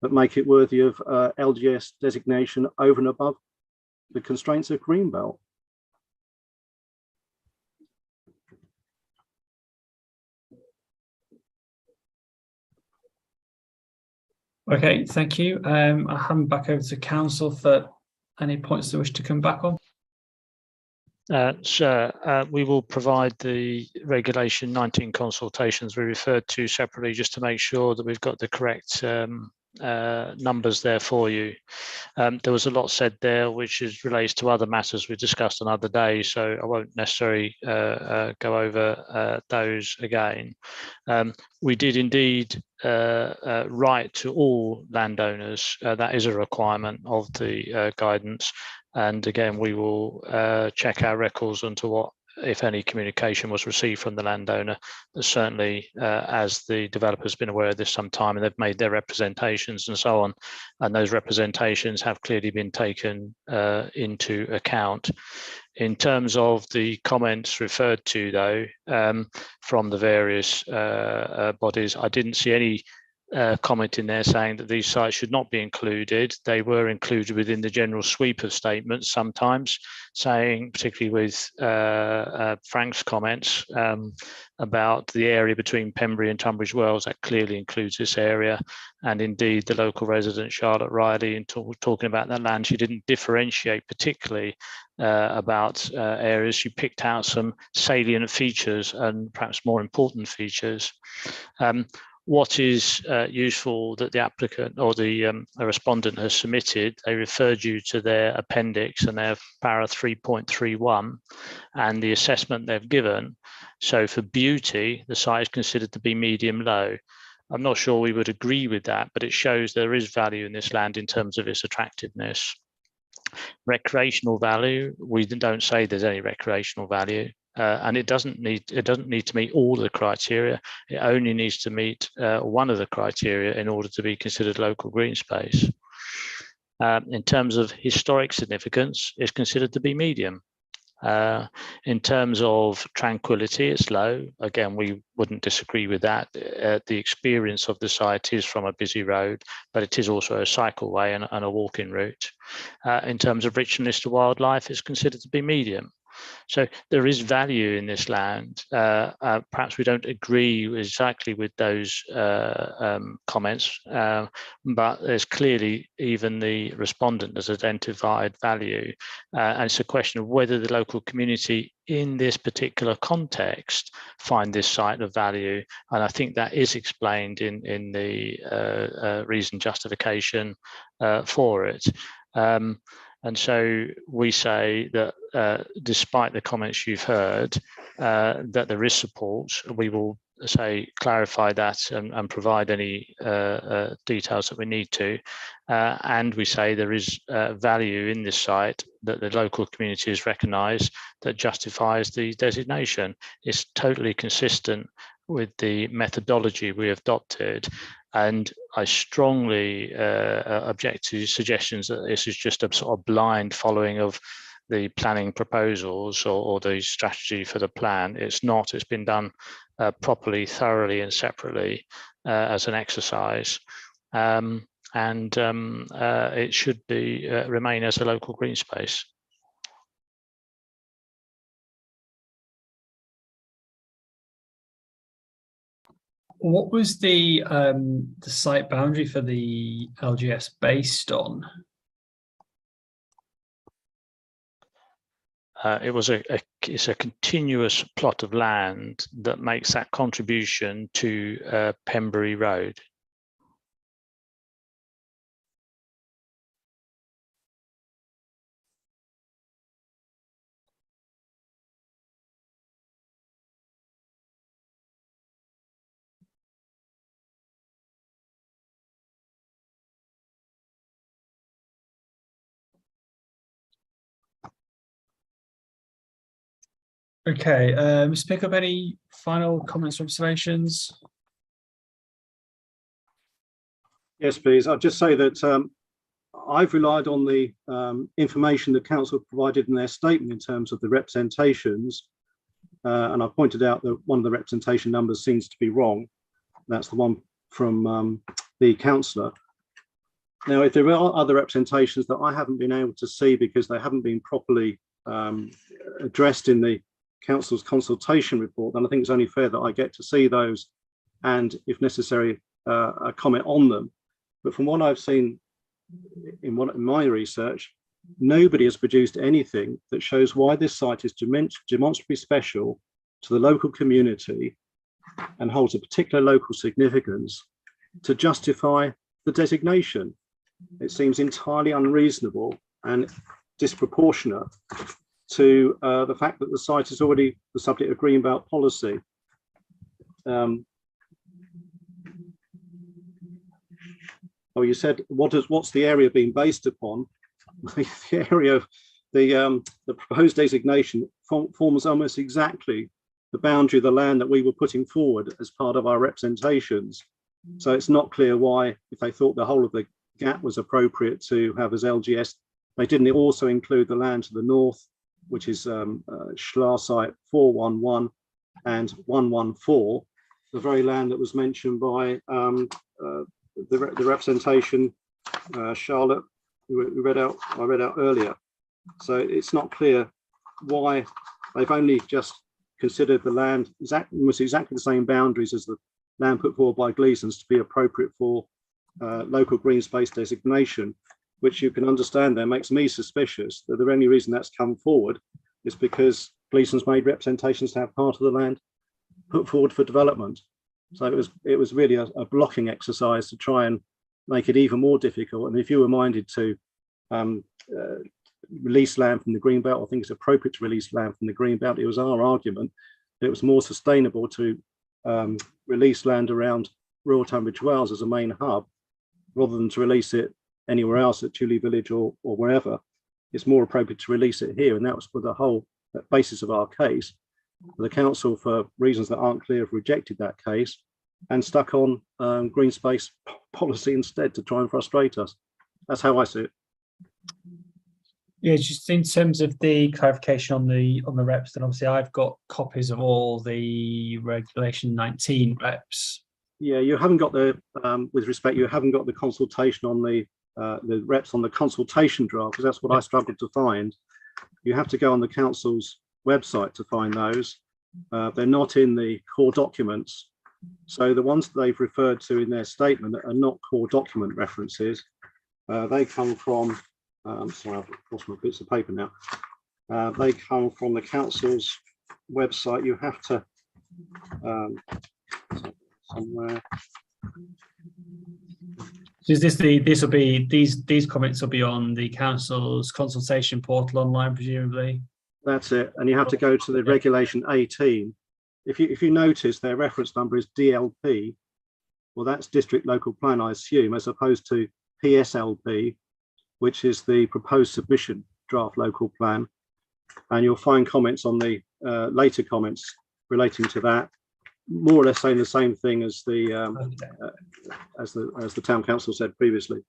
that make it worthy of LGS designation over and above the constraints of Greenbelt. Okay, thank you. I'll hand back over to council for any points they wish to come back on. Sir, we will provide the Regulation 19 consultations we referred to separately, just to make sure that we've got the correct numbers there for you. There was a lot said there which relates to other matters we discussed on other days, so I won't necessarily go over those again. We did indeed write to all landowners. That is a requirement of the guidance. And again, we will check our records onto what, if any, communication was received from the landowner. But certainly, as the developer's been aware of this some time, and they've made their representations and so on, and those representations have clearly been taken into account. In terms of the comments referred to, though, from the various bodies, I didn't see any comment in there saying that these sites should not be included. They were included within the general sweep of statements, sometimes saying, particularly with Frank's comments about the area between Pembury and Tunbridge Wells, that clearly includes this area. And indeed, the local resident, Charlotte Riley, in talking about that land, she didn't differentiate particularly about areas. She picked out some salient features and perhaps more important features. What is useful that the applicant or the respondent has submitted, they referred you to their appendix and their para 3.31 and the assessment they've given. So for beauty, the site is considered to be medium low. I'm not sure we would agree with that, but it shows there is value in this land in terms of its attractiveness. Recreational value, we don't say there's any recreational value. And it doesn't need to meet all the criteria. It only needs to meet one of the criteria in order to be considered local green space. In terms of historic significance, it's considered to be medium. In terms of tranquility, it's low. Again, we wouldn't disagree with that. The experience of the site is from a busy road, but it is also a cycleway and a walking route. In terms of richness to wildlife, it's considered to be medium. So there is value in this land. Perhaps we don't agree exactly with those comments, but there's clearly, even the respondent has identified value. And it's a question of whether the local community in this particular context find this site of value. And I think that is explained in the reason justification for it. And so we say that despite the comments you've heard, that there is support. We will clarify that and provide any details that we need to. And we say there is value in this site that the local community has recognised that justifies the designation. It's totally consistent with the methodology we have adopted. And I strongly object to suggestions that this is just a sort of blind following of the planning proposals or the strategy for the plan. It's not. It's been done properly, thoroughly, and separately as an exercise. It should be remain as a local green space. What was the site boundary for the LGS based on? It's a continuous plot of land that makes that contribution to Pembury Road. Okay, Mr. Pickup, any final comments or observations? Yes, please. I'll just say that I've relied on the information the council provided in their statement in terms of the representations, and I pointed out that one of the representation numbers seems to be wrong. That's the one from the councillor. Now, if there are other representations that I haven't been able to see because they haven't been properly addressed in the council's consultation report, then I think it's only fair that I get to see those and, if necessary, a comment on them. But from what I've seen in my research, nobody has produced anything that shows why this site is demonstrably special to the local community and holds a particular local significance to justify the designation. It seems entirely unreasonable and disproportionate to the fact that the site is already the subject of Greenbelt policy. Oh, you said what's the area being based upon? The area of the proposed designation forms almost exactly the boundary of the land that we were putting forward as part of our representations. So it's not clear why, if they thought the whole of the gap was appropriate to have as LGS, they didn't also include the land to the north, which is Schlar site 411 and 114, the very land that was mentioned by the representation Charlotte, who I read out earlier. So it's not clear why they've only just considered the land almost exactly the same boundaries as the land put forward by Gleeson's to be appropriate for local green space designation, which you can understand there makes me suspicious that the only reason that's come forward is because Gleeson's made representations to have part of the land put forward for development. So it was really a blocking exercise to try and make it even more difficult. And if you were minded to release land from the Greenbelt, I think it's appropriate to release land from the Greenbelt. It was our argument that it was more sustainable to release land around rural Tunbridge Wells as a main hub, rather than to release it anywhere else at Tuley Village or wherever. It's more appropriate to release it here. And that was for the whole basis of our case. The council, for reasons that aren't clear, have rejected that case and stuck on green space policy instead to try and frustrate us. That's how I see it. Yeah, just in terms of the clarification on the reps, then obviously I've got copies of all the Regulation 19 reps. Yeah, you haven't got the, with respect, you haven't got the consultation on the reps on the consultation draft, because that's what I struggled to find. You have to go on the council's website to find those. They're not in the core documents. So the ones that they've referred to in their statement are not core document references. They come from, sorry, I've lost my bits of paper now. They come from the council's website. You have to, somewhere. So is this will be these comments will be on the council's consultation portal online, presumably? That's it. And you have to go to the Regulation 18. If you notice, their reference number is DLP. Well, that's District Local Plan, I assume, as opposed to PSLP, which is the proposed submission draft local plan. And you'll find comments on the later comments relating to that, more or less saying the same thing as the town council said previously.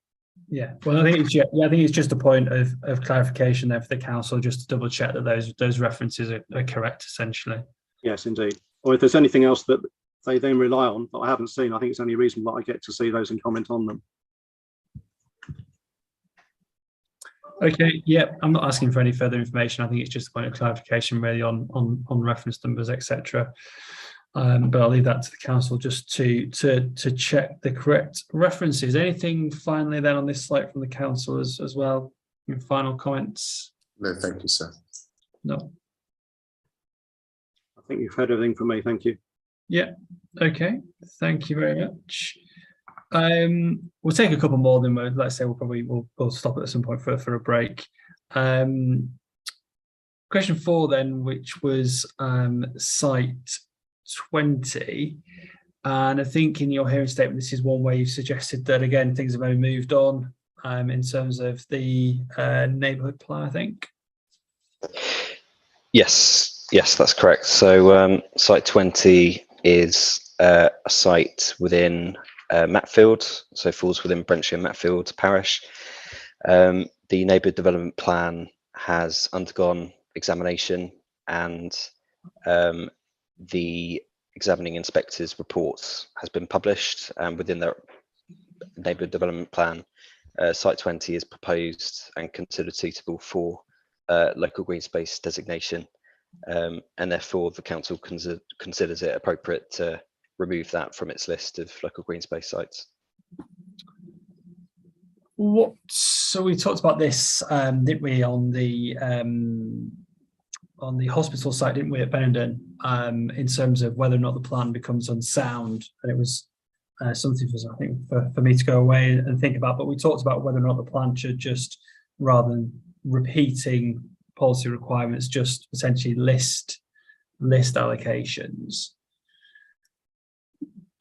Yeah, well, I think it's just a point of clarification there for the council, just to double check that those references are correct, essentially. Yes, indeed. Or if there's anything else that they then rely on that I haven't seen, I think it's only reasonable that I get to see those and comment on them. Okay, yeah, I'm not asking for any further information. I think it's just a point of clarification really on reference numbers, etc. But I'll leave that to the council just to check the correct references. Anything finally then on this slide from the council as well? Any final comments? No, thank you, sir. No. I think you've heard everything from me. Thank you. Yeah. Okay. Thank you very much. We'll take a couple more, then let's say we'll stop at some point for a break. Question 4 then, which was site 20, and I think in your hearing statement this is one where you suggested that again things have maybe moved on in terms of the neighbourhood plan, I think. Yes, that's correct. So site 20 is a site within Matfield, so falls within Brentshire and Matfield parish. The neighbourhood development plan has undergone examination, and the examining inspector's report has been published, and within the neighbourhood development plan, site 20 is proposed and considered suitable for local green space designation, and therefore the council considers it appropriate to remove that from its list of local green space sites. So we talked about this, didn't we, on the hospital site, didn't we, at Benenden, in terms of whether or not the plan becomes unsound, and it was something for, I think, for me to go away and think about. But we talked about whether or not the plan should just, rather than repeating policy requirements, just essentially list allocations.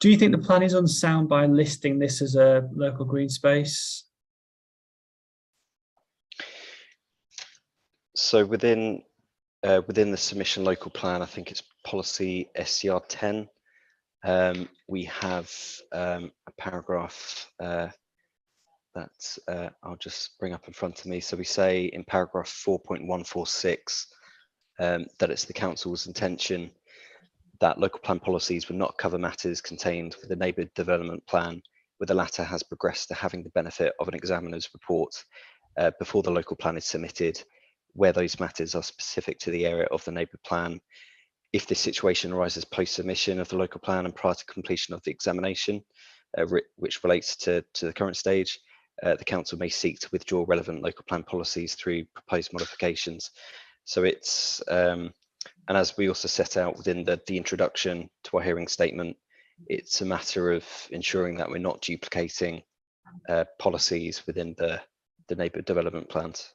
Do you think the plan is unsound by listing this as a local green space? So within the submission local plan, I think it's policy SCR 10. We have a paragraph that I'll just bring up in front of me. So we say in paragraph 4.146 that it's the council's intention that local plan policies will not cover matters contained with the neighbourhood development plan, where the latter has progressed to having the benefit of an examiner's report before the local plan is submitted, where those matters are specific to the area of the neighbourhood plan. If this situation arises post-submission of the local plan and prior to completion of the examination, which relates to the current stage, the council may seek to withdraw relevant local plan policies through proposed modifications. So it's, and as we also set out within the introduction to our hearing statement, it's a matter of ensuring that we're not duplicating policies within the neighbourhood development plans.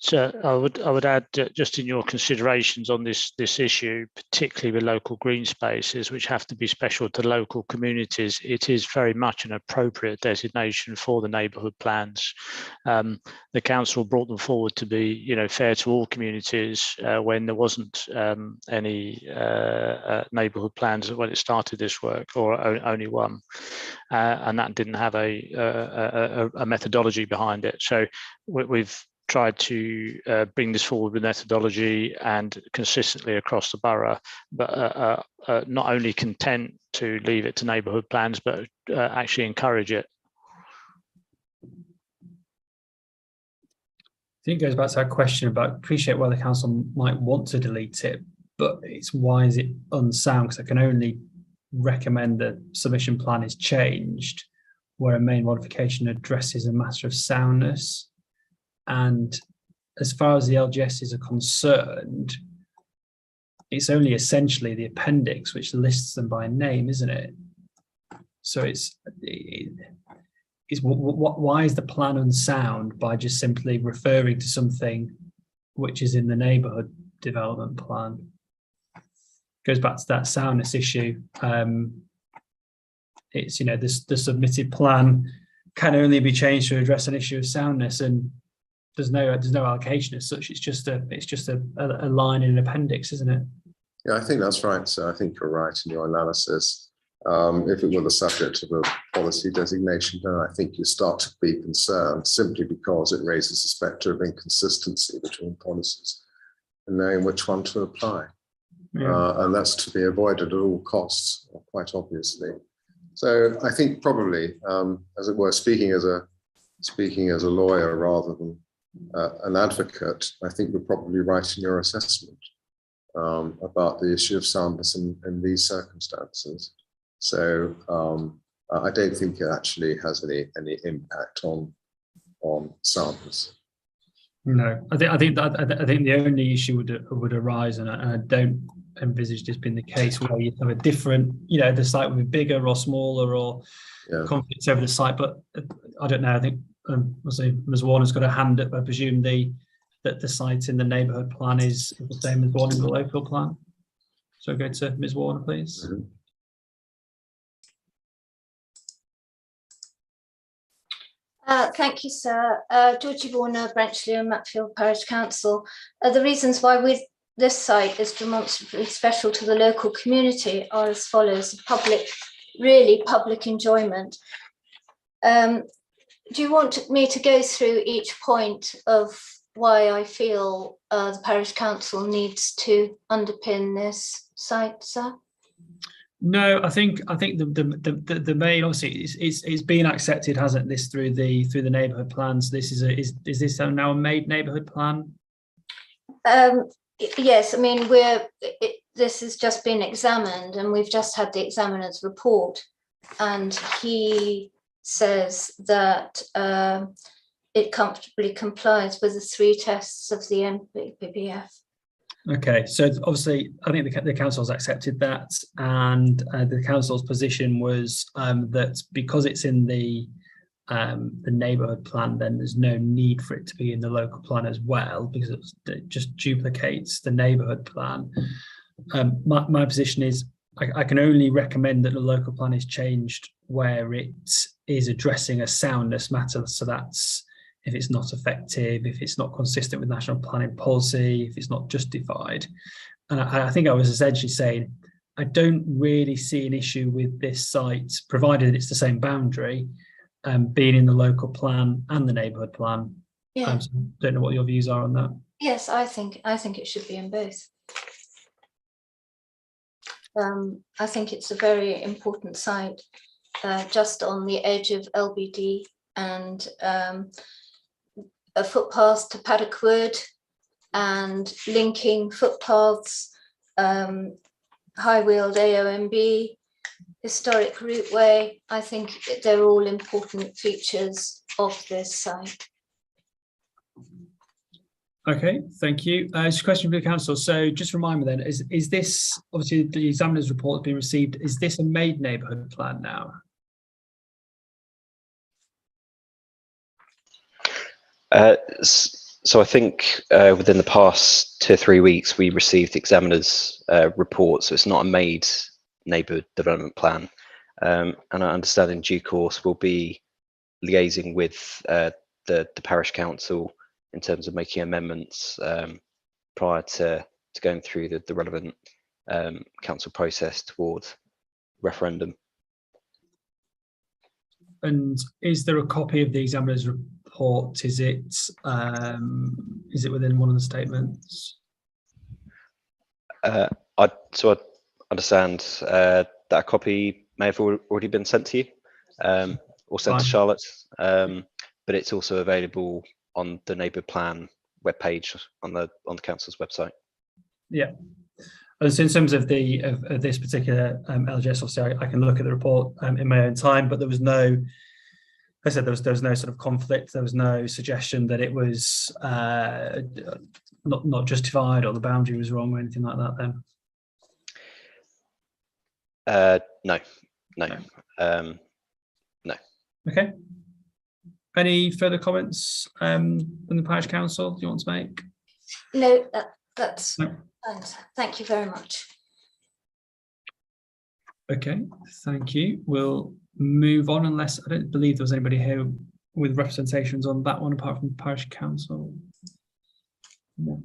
So I would add just in your considerations on this issue, particularly with local green spaces, which have to be special to local communities, it is very much an appropriate designation for the neighbourhood plans. The council brought them forward to be, fair to all communities when there wasn't any neighbourhood plans when it started this work, or only one, and that didn't have a methodology behind it. So we've tried to bring this forward with methodology and consistently across the borough, but not only content to leave it to neighbourhood plans, but actually encourage it. I think it goes back to our question about appreciate why the council might want to delete it, but it's why is it unsound? Because I can only recommend the submission plan is changed where a main modification addresses a matter of soundness. And as far as the LGSs are concerned, it's only essentially the appendix which lists them by name, isn't it? So why is the plan unsound by just simply referring to something which is in the neighbourhood development plan? Goes back to that soundness issue. It's the submitted plan can only be changed to address an issue of soundness, and there's no allocation as such. It's just a line in an appendix, isn't it? Yeah, I think that's right. So I think you're right in your analysis. If it were the subject of a policy designation, then I think you start to be concerned simply because it raises the spectre of inconsistency between policies and knowing which one to apply. Yeah. And that's to be avoided at all costs, quite obviously. So I think probably, as it were, speaking as a lawyer rather than an advocate, I think you're probably right in your assessment about the issue of soundness in these circumstances. So I don't think it actually has any impact on soundness. No, I think the only issue would arise, and I don't envisage this being the case, where you have a different, the site would be bigger or smaller or conflicts over the site. But I don't know. I think Ms. Warner's got a hand up. I presume that the site in the neighbourhood plan is the same as one in the local plan. So go to Ms. Warner, please. Mm-hmm. Thank you, sir. Georgie Warner, Brenchley and Matfield Parish Council. The reasons why this site is demonstrably special to the local community are as follows: public enjoyment. Do you want me to go through each point of why I feel the Parish Council needs to underpin this site, sir? No, I think the main, obviously it's been accepted, hasn't this, through the neighbourhood plans. This is this now a made neighbourhood plan? Yes, I mean this has just been examined, and we've just had the examiner's report, and he says that it comfortably complies with the 3 tests of the NPPF. Okay, so obviously I think the council's accepted that, and the council's position was that because it's in the neighbourhood plan, then there's no need for it to be in the local plan as well, because it just duplicates the neighbourhood plan. My position is I can only recommend that the local plan is changed where it is addressing a soundness matter. So that's if it's not effective, if it's not consistent with national planning policy, if it's not justified. And I think I was essentially saying, I don't really see an issue with this site, provided it's the same boundary, being in the local plan and the neighbourhood plan. Yeah. So don't know what your views are on that. Yes, I think it should be in both. I think it's a very important site, just on the edge of LBD and a footpath to Paddock Wood and linking footpaths, high-wheeled AOMB, historic routeway. I think they're all important features of this site. Okay, thank you. Just a question for the council. So just remind me then, is this, obviously the examiner's report has been received, is this a made neighbourhood plan now? So I think within the past 2 or 3 weeks, we received the examiner's report. So it's not a made neighbourhood development plan. And I understand in due course we'll be liaising with the parish council in terms of making amendments prior to going through the relevant council process towards referendum. And is there a copy of the examiner's report? Is it within one of the statements? I understand that a copy may have already been sent to you or sent to Fine. Charlotte, but it's also available on the neighbour plan webpage on the council's website. Yeah. And so in terms of of this particular LGS, obviously I can look at the report in my own time, but there was no, I said there was no sort of conflict. There was no suggestion that it was not justified or the boundary was wrong or anything like that. Then No. okay. Any further comments from the parish council you want to make? No, that's No. thank you very much. Okay, thank you. We'll move on unless I don't believe there was anybody here with representations on that one apart from the parish council. No.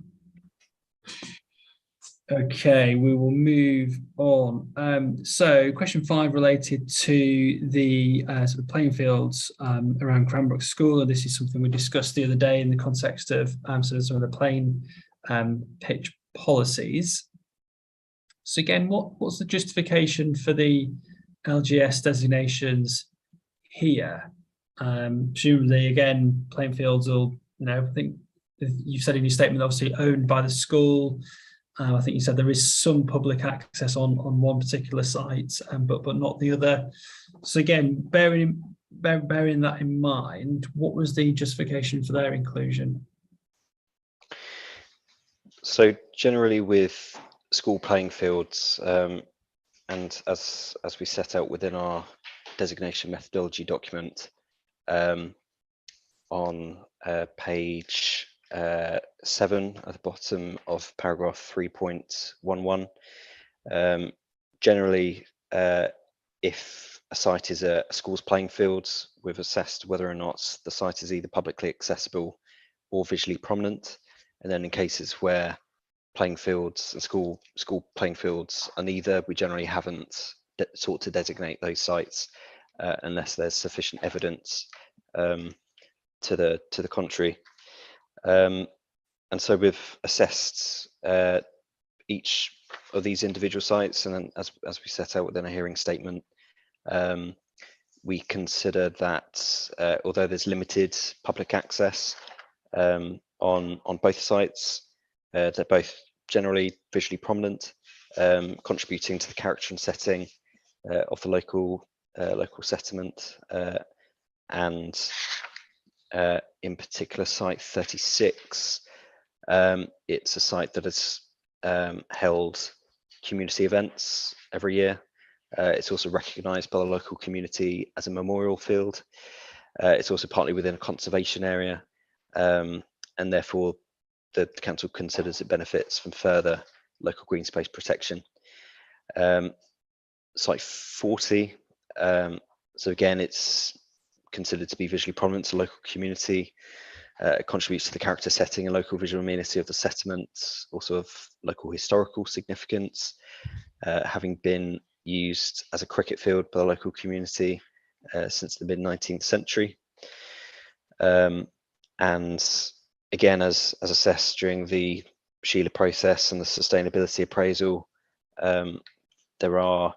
Okay, we will move on. So question 5 related to the sort of playing fields around Cranbrook School, and this is something we discussed the other day in the context of sort of some of the playing pitch policies. So again, what's the justification for the LGS designations here? Presumably, again, playing fields will, I think you've said in your statement, obviously owned by the school. I think you said there is some public access on one particular site, but not the other. So again, bearing that in mind, what was the justification for their inclusion? So generally with school playing fields, and as we set out within our designation methodology document on page 7 at the bottom of paragraph 3.11, generally if a site is a school's playing fields, we've assessed whether or not the site is either publicly accessible or visually prominent. And then in cases where playing fields and school playing fields are neither, we generally haven't sought to designate those sites unless there's sufficient evidence to the contrary. And so we've assessed each of these individual sites, and then as we set out within a hearing statement, we consider that although there's limited public access on both sites, they're both generally visually prominent, contributing to the character and setting of the local settlement, and in particular site 36, it's a site that has held community events every year. It's also recognised by the local community as a memorial field. It's also partly within a conservation area, and therefore the council considers it benefits from further local green space protection. Site 40, so again, it's considered to be visually prominent to local community. It contributes to the character setting and local visual amenity of the settlement, also of local historical significance, having been used as a cricket field by the local community since the mid-19th century. And again, as assessed during the Sheila process and the sustainability appraisal, there are,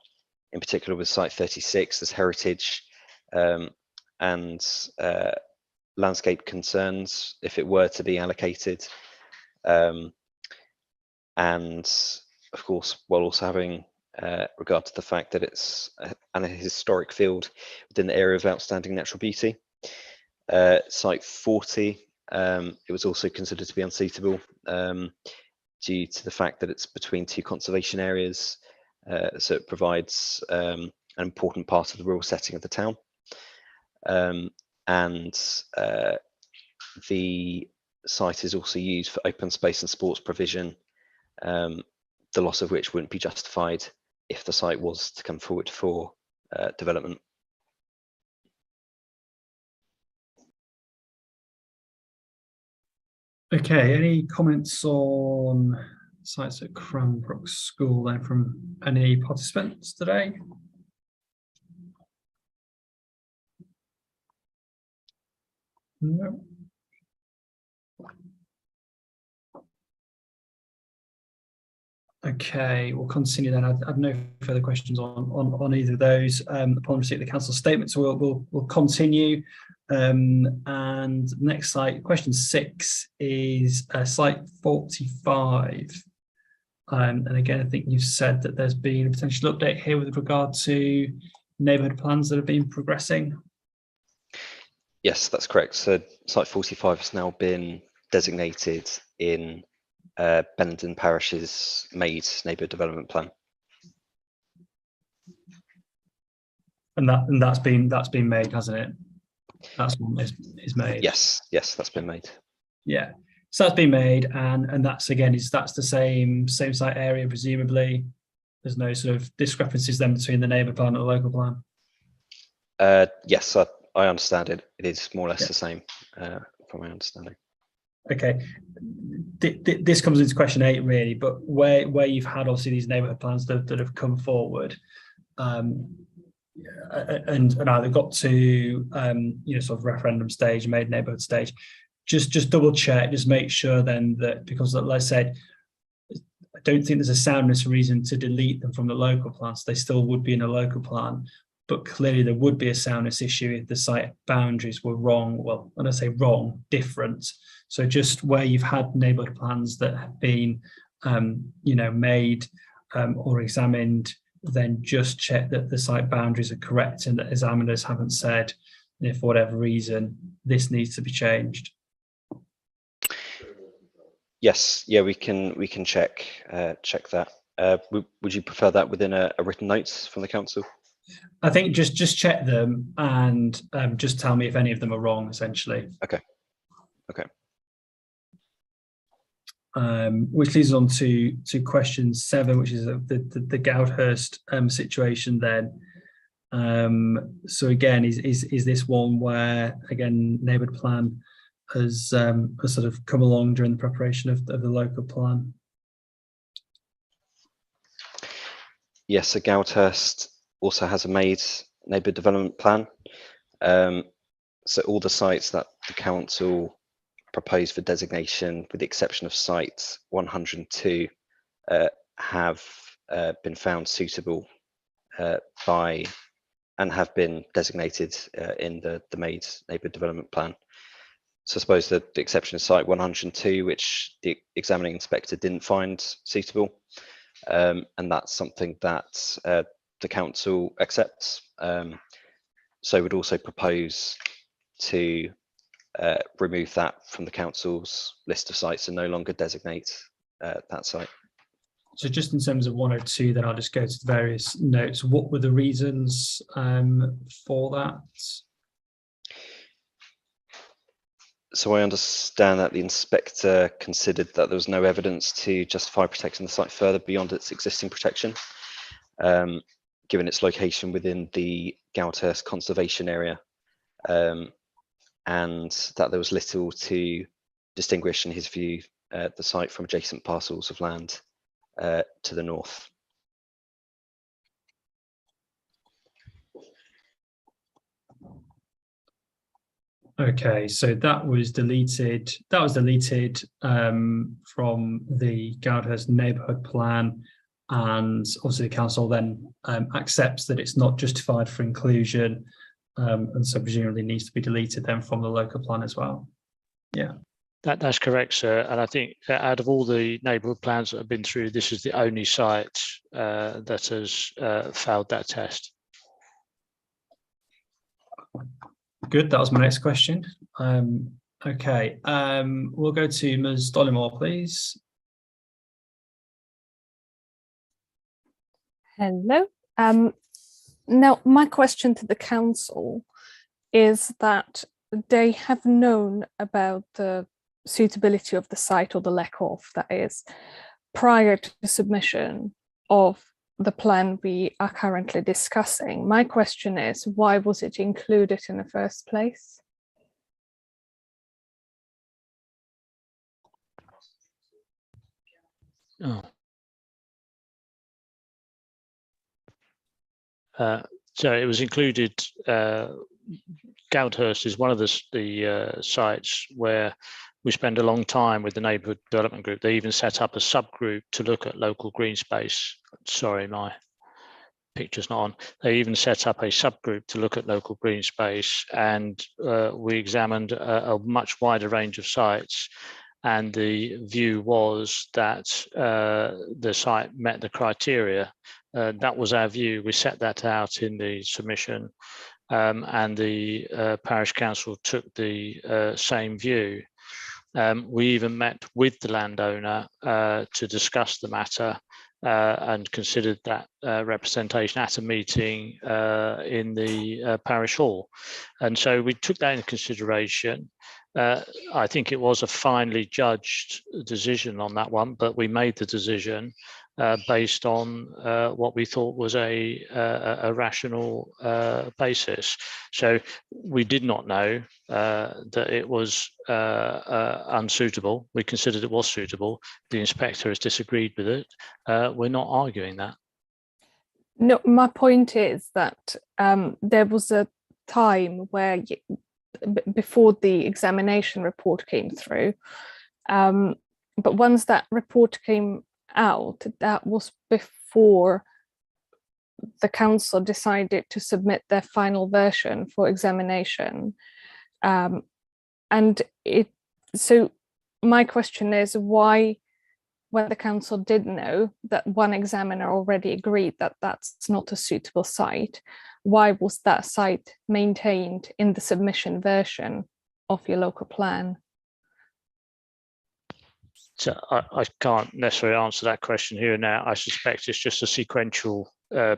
in particular with site 36, there's heritage and landscape concerns if it were to be allocated, and of course while also having regard to the fact that it's a historic field within the area of outstanding natural beauty. Site 40, it was also considered to be unsuitable due to the fact that it's between two conservation areas, so it provides an important part of the rural setting of the town. And the site is also used for open space and sports provision, the loss of which wouldn't be justified if the site was to come forward for development. Okay, any comments on sites at Cranbrook School then from any participants today? No. Okay, we'll continue then. I've no further questions on either of those. Upon receipt of the council statement, so we'll continue. And next site, question 6 is site 45. And again, I think you've said that there's been a potential update here with regard to neighbourhood plans that have been progressing. Yes, that's correct. So site 45 has now been designated in Benenden Parish's MADE neighbourhood development plan. And that's been made, hasn't it? That's one is made. Yes, that's been made. Yeah. So that's been made, and that's again that's the same site area, presumably. There's no sort of discrepancies then between the neighbour plan and the local plan. Yes, I understand it. It is more or less the same from my understanding. Okay, this comes into question 8 really, but where you've had obviously these neighbourhood plans that have come forward, and either got to sort of referendum stage, made neighbourhood stage, just double check, just make sure then that, because like I said, I don't think there's a soundness reason to delete them from the local plans. They still would be in a local plan, but clearly there would be a soundness issue if the site boundaries were wrong. Well, when I say wrong, different. So just where you've had neighbourhood plans that have been, made or examined, then just check that the site boundaries are correct and that examiners haven't said, if for whatever reason, this needs to be changed. Yes, yeah, we can check that. Would you prefer that within a written notes from the council? I think just check them and just tell me if any of them are wrong, essentially. Okay. Which leads on to question 7, which is the Goudhurst situation then. So again, is this one where, again, neighbourhood plan has sort of come along during the preparation of the local plan? Yes, so Goudhurst also has a MADE neighbourhood development plan. So all the sites that the council proposed for designation, with the exception of site 102, have been found suitable by and have been designated in the MADE neighbourhood development plan. So I suppose that the exception is site 102, which the examining inspector didn't find suitable, and that's something that the council accepts. So would also propose to remove that from the council's list of sites and no longer designate that site. So just in terms of 102, then I'll just go to the various notes. What were the reasons for that? So I understand that the inspector considered that there was no evidence to justify protecting the site further beyond its existing protection, given its location within the Goudhurst conservation area, and that there was little to distinguish, in his view, the site from adjacent parcels of land to the north. Okay, so that was deleted. That was deleted from the Goudhurst neighbourhood plan, and also the council then accepts that it's not justified for inclusion, and so presumably needs to be deleted then from the local plan as well. Yeah, that's correct, sir. And I think out of all the neighbourhood plans that have been through, this is the only site that has failed that test. Good. That was my next question. Okay, we'll go to Ms. Dollymore, please. Hello. Now, my question to the council is that they have known about the suitability of the site, or the lack of, that is, prior to the submission of the plan we are currently discussing. My question is, why was it included in the first place? Oh. So it was included. Goudhurst is one of the sites where we spend a long time with the neighbourhood development group. They even set up a subgroup to look at local green space. Sorry, my picture's not on. They even set up a subgroup to look at local green space, and we examined a much wider range of sites. And the view was that the site met the criteria. That was our view. We set that out in the submission, and the parish council took the same view. We even met with the landowner to discuss the matter and considered that representation at a meeting in the parish hall. And so we took that into consideration. I think it was a finely judged decision on that one, but we made the decision based on what we thought was a rational basis. So we did not know that it was unsuitable. We considered it was suitable. The inspector has disagreed with it. We're not arguing that. No, my point is that there was a time where before the examination report came through, but once that report came out, that was before the council decided to submit their final version for examination. And so my question is, why, when the council did know that one examiner already agreed that that's not a suitable site, why was that site maintained in the submission version of your local plan? So I can't necessarily answer that question here and now. I suspect it's just a sequential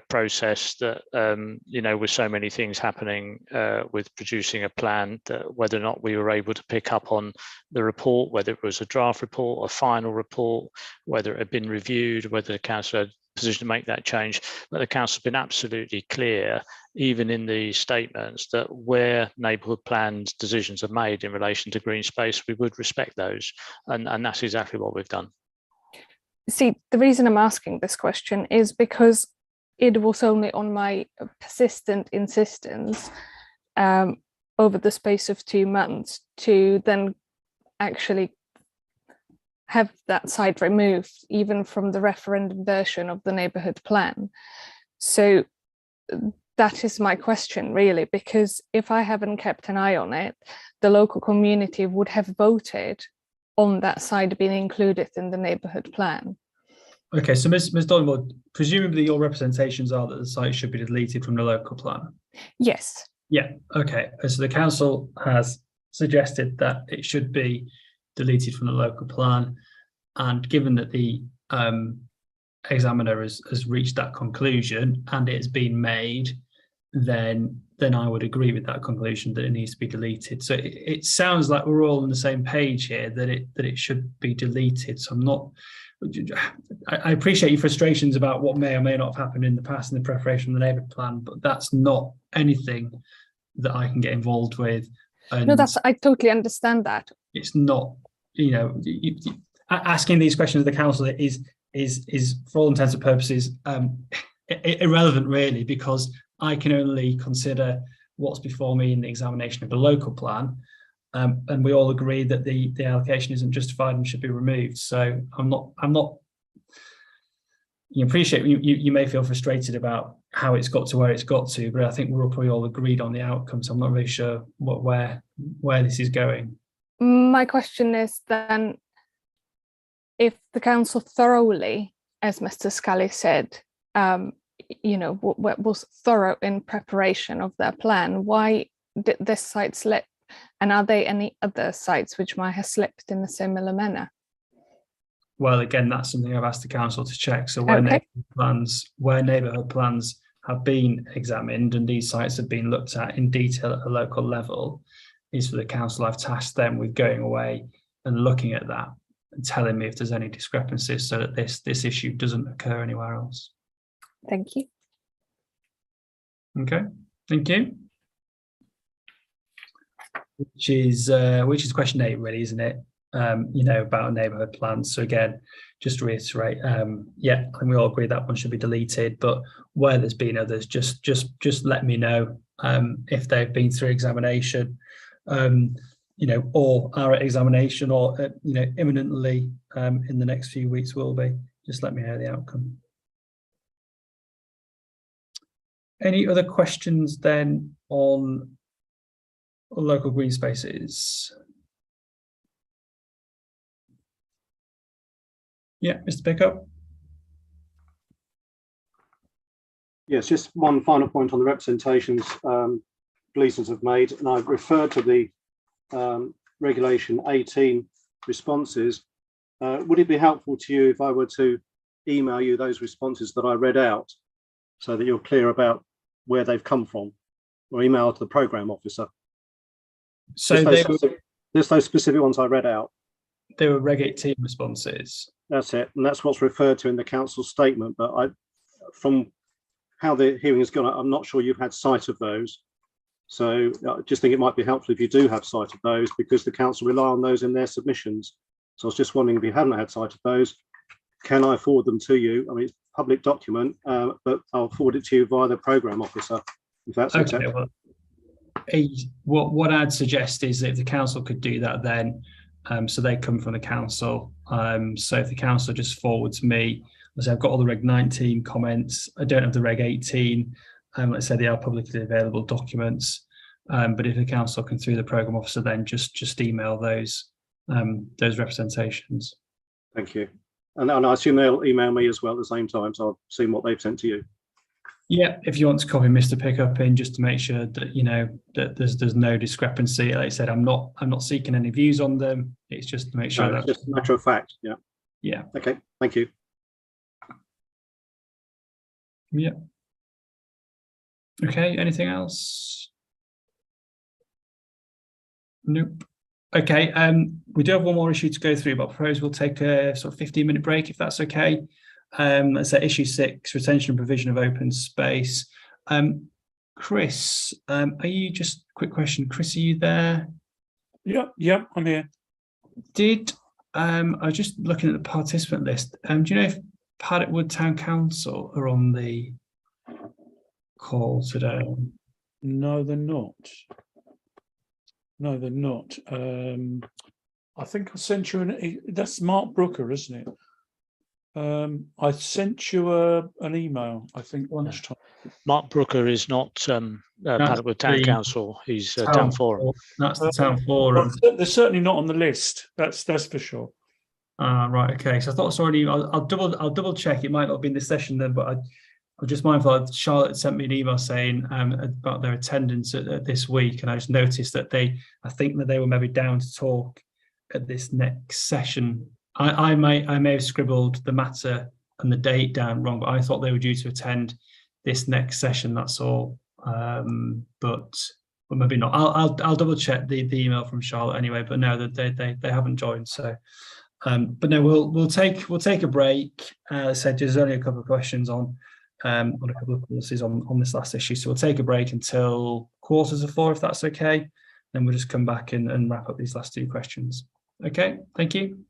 process that, with so many things happening with producing a plan, that whether or not we were able to pick up on the report, whether it was a draft report, a final report, whether it had been reviewed, whether the council had a position to make that change. But the council has been absolutely clear, even in the statements, that where neighbourhood plans decisions are made in relation to green space, we would respect those. And that's exactly what we've done. See, the reason I'm asking this question is because it was only on my persistent insistence over the space of 2 months to then actually have that site removed, even from the referendum version of the neighbourhood plan. So that is my question, really, because if I haven't kept an eye on it, the local community would have voted on that site being included in the neighbourhood plan. Okay, so Ms. Dollingwood, presumably your representations are that the site should be deleted from the local plan. Yes. Yeah, okay. So the council has suggested that it should be deleted from the local plan, and given that the examiner has reached that conclusion and it's been made, then I would agree with that conclusion that it needs to be deleted. So it sounds like we're all on the same page here, that it should be deleted. So I appreciate your frustrations about what may or may not have happened in the past in the preparation of the neighbourhood plan, but that's not anything that I can get involved with. And no, I totally understand that. It's not, asking these questions of the council is for all intents and purposes irrelevant, really, because I can only consider what's before me in the examination of the local plan. And we all agree that the allocation isn't justified and should be removed. So I'm not. You appreciate you may feel frustrated about how it's got to where it's got to, but I think we're probably all agreed on the outcome. So I'm not really sure where this is going. My question is then, if the council thoroughly, as Mr. Scully said, was thorough in preparation of their plan, why did this site slip? And are there any other sites which might have slipped in a similar manner? Well, again, that's something I've asked the council to check. So where neighbourhood plans have been examined and these sites have been looked at in detail at a local level, is for the council. I've tasked them with going away and looking at that and telling me if there's any discrepancies so that this issue doesn't occur anywhere else. Thank you. Okay, thank you. Which is question 8, really, isn't it? About neighbourhood plans. So again, just to reiterate, yeah, and we all agree that one should be deleted. But where there's been others, just let me know if they've been through examination, or are at examination, or imminently in the next few weeks will be. Just let me know the outcome. Any other questions then on local green spaces? Yeah, Mr. Pickup. Yes, just one final point on the representations Gleasons have made, and I've referred to the Regulation 18 responses. Would it be helpful to you if I were to email you those responses that I read out so that you're clear about where they've come from, or email to the programme officer? So there's those specific ones I read out. They were Reg 18 responses. That's it, and that's what's referred to in the council statement. But from how the hearing has gone, I'm not sure you've had sight of those. So I just think it might be helpful if you do have sight of those, because the council rely on those in their submissions. So I was just wondering, if you haven't had sight of those, can I forward them to you? I mean, it's a public document, but I'll forward it to you via the programme officer, if that's okay. Well, what I'd suggest is that if the council could do that, then so they come from the council. So if the council just forwards me, as I've got all the Reg 19 comments, I don't have the Reg 18. Let's say they are publicly available documents. But if the council can, through the programme officer, then just email those representations. Thank you. And I assume they'll email me as well at the same time, so I've seen what they've sent to you. Yeah, if you want to copy Mr. Pickup in, just to make sure that that there's no discrepancy. Like I said, I'm not seeking any views on them. It's just to make sure that's just a matter of fact. Yeah. Yeah. Okay. Thank you. Yeah. Okay. Anything else? Nope. Okay. We do have one more issue to go through, but I propose we'll take a sort of 15-minute break, if that's okay. Let's say issue 6, retention and provision of open space. Chris, are you, just quick question, Chris, are you there? Yeah, I'm here. I was just looking at the participant list. Do you know if Paddockwood Town Council are on the call today? No, they're not. No, they're not. I think I sent you that's Mark Brooker, isn't it? I sent you an email, I think, lunchtime. Mark Brooker is not Paddockwood Town Council. He's Town Forum. That's the Town Forum. They're certainly not on the list. That's for sure. Right. Okay. So I thought it's already. I'll double check. It might not have been this session then, but I'm just mindful that Charlotte sent me an email saying about their attendance at this week, and I just noticed that I think that they were maybe down to talk at this next session. I may have scribbled the matter and the date down wrong, but I thought they were due to attend this next session. That's all. But maybe not. I'll double check the email from Charlotte anyway. But no, that they haven't joined. So, but no, we'll take a break. As I said, there's only a couple of questions on a couple of policies on this last issue. So we'll take a break until 3:45, if that's okay. Then we'll just come back and wrap up these last 2 questions. Okay. Thank you.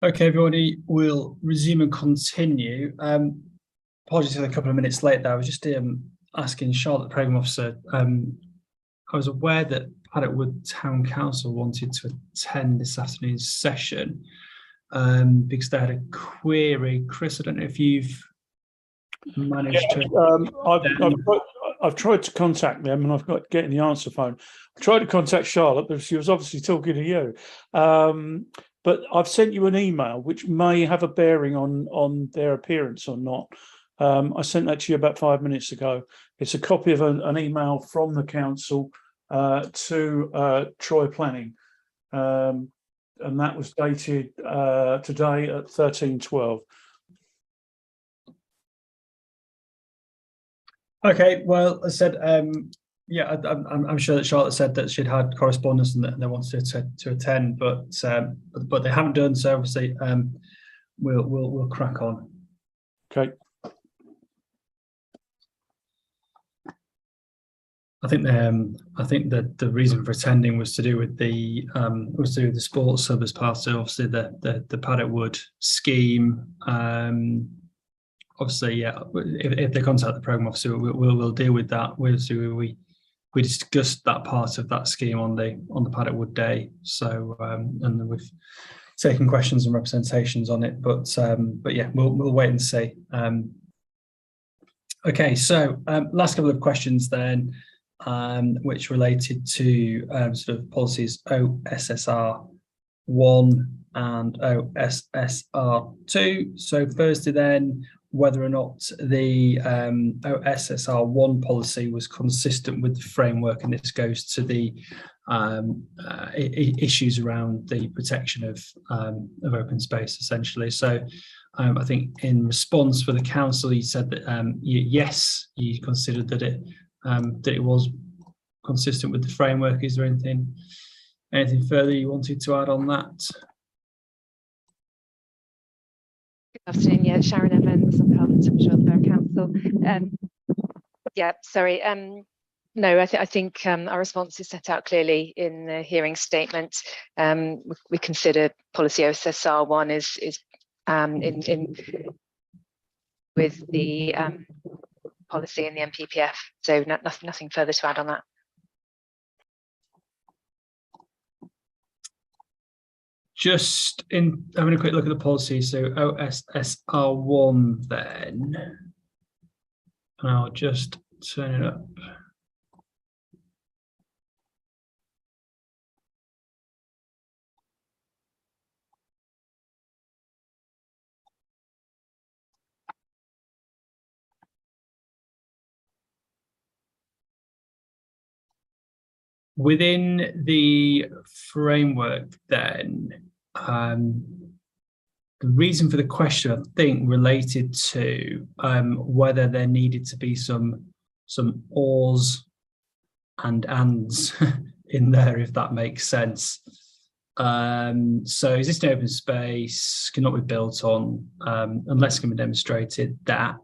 Okay, everybody, we'll resume and continue. Apologies for a couple of minutes late there. I was just asking Charlotte, the Programme Officer, I was aware that Paddockwood Town Council wanted to attend this afternoon's session because they had a query. Chris, I don't know if you've managed to... I've tried to contact them and I've got getting the answer phone. I tried to contact Charlotte, but she was obviously talking to you. But I've sent you an email which may have a bearing on their appearance or not. I sent that to you about 5 minutes ago. It's a copy of an email from the council to Troy Planning, and that was dated today at 13:12. Okay, well, I said, yeah, I'm sure that Charlotte said that she'd had correspondence and that they wanted to attend, but they haven't done so. Obviously, we'll crack on. Okay. I think that the reason for attending was to do with the sports hub as part of obviously the Paddockwood scheme. Obviously, yeah. If they contact the Programme Officer, we'll deal with that. We discussed that part of that scheme on the Paddockwood day. So and we've taken questions and representations on it. But yeah, we'll wait and see. Okay, so last couple of questions then, which related to sort of policies OSSR 1 and OSSR 2. So firstly then, whether or not the OSSR 1 policy was consistent with the framework, and this goes to the issues around the protection of open space, essentially. So I think in response for the council, you said that yes, you considered that it was consistent with the framework. Is there anything further you wanted to add on that? Good afternoon, yeah, Sharon Evans on behalf of the Borough Council. Yeah, sorry. No, I think our response is set out clearly in the hearing statement. We consider policy OSSR 1 is in with the policy in the MPPF. So nothing further to add on that. Just in having a quick look at the policy, so OSSR 1 then, and I'll just turn it up. Within the framework then, the reason for the question, I think, related to whether there needed to be some ors and ands in there, if that makes sense. So existing open space cannot be built on unless it can be demonstrated that.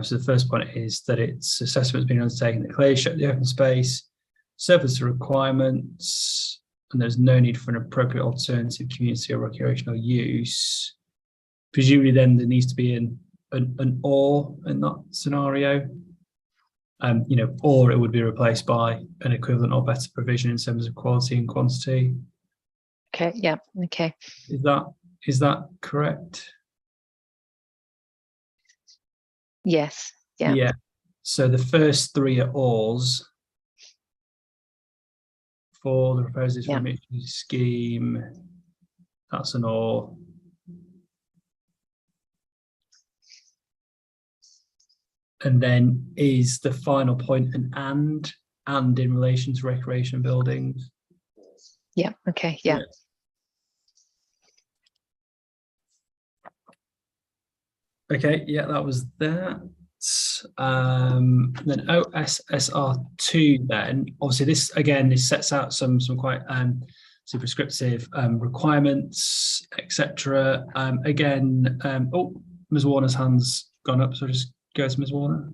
So the first point is that its assessment has been undertaken that clearly show the open space, surface requirements, and there's no need for an appropriate alternative community or recreational use. Presumably then there needs to be an or in that scenario. Or it would be replaced by an equivalent or better provision in terms of quality and quantity. Okay, yeah, okay. Is that correct? Yes, yeah. Yeah. So the first three are ors for the proposed discrimination scheme. That's an or. And then is the final point an and in relation to recreation buildings? Yeah, okay, yeah. Okay, yeah, that was that. Then OSSR 2 then, obviously this sets out some quite prescriptive requirements, etc. Ms. Warner's hand's gone up, so just go to Ms. Warner.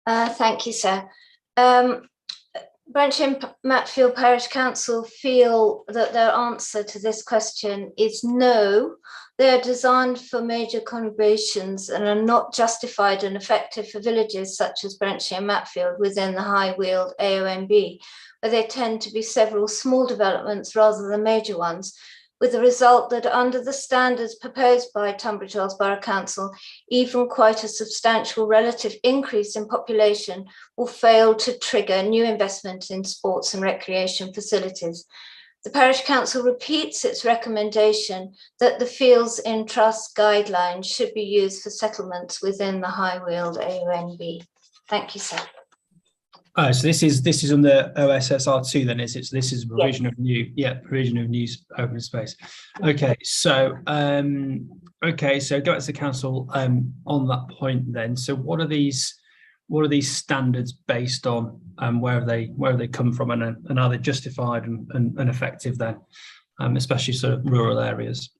Thank you, sir. Branchley and Matfield Parish Council feel that their answer to this question is no. They are designed for major conurbations and are not justified and effective for villages such as Branchley and Matfield within the high-wheeled AONB, where they tend to be several small developments rather than major ones, with the result that under the standards proposed by Tunbridge Wells Borough Council, even quite a substantial relative increase in population will fail to trigger new investment in sports and recreation facilities. The Parish Council repeats its recommendation that the Fields in Trust guidelines should be used for settlements within the high-wheeled AONB. Thank you, sir. So this is on the OSSR2 then, is it? So this is provision of new, provision of new open space. Okay, so so go back to the council on that point then. So what are these standards based on, and where have they come from, and are they justified and effective then, especially sort of rural areas?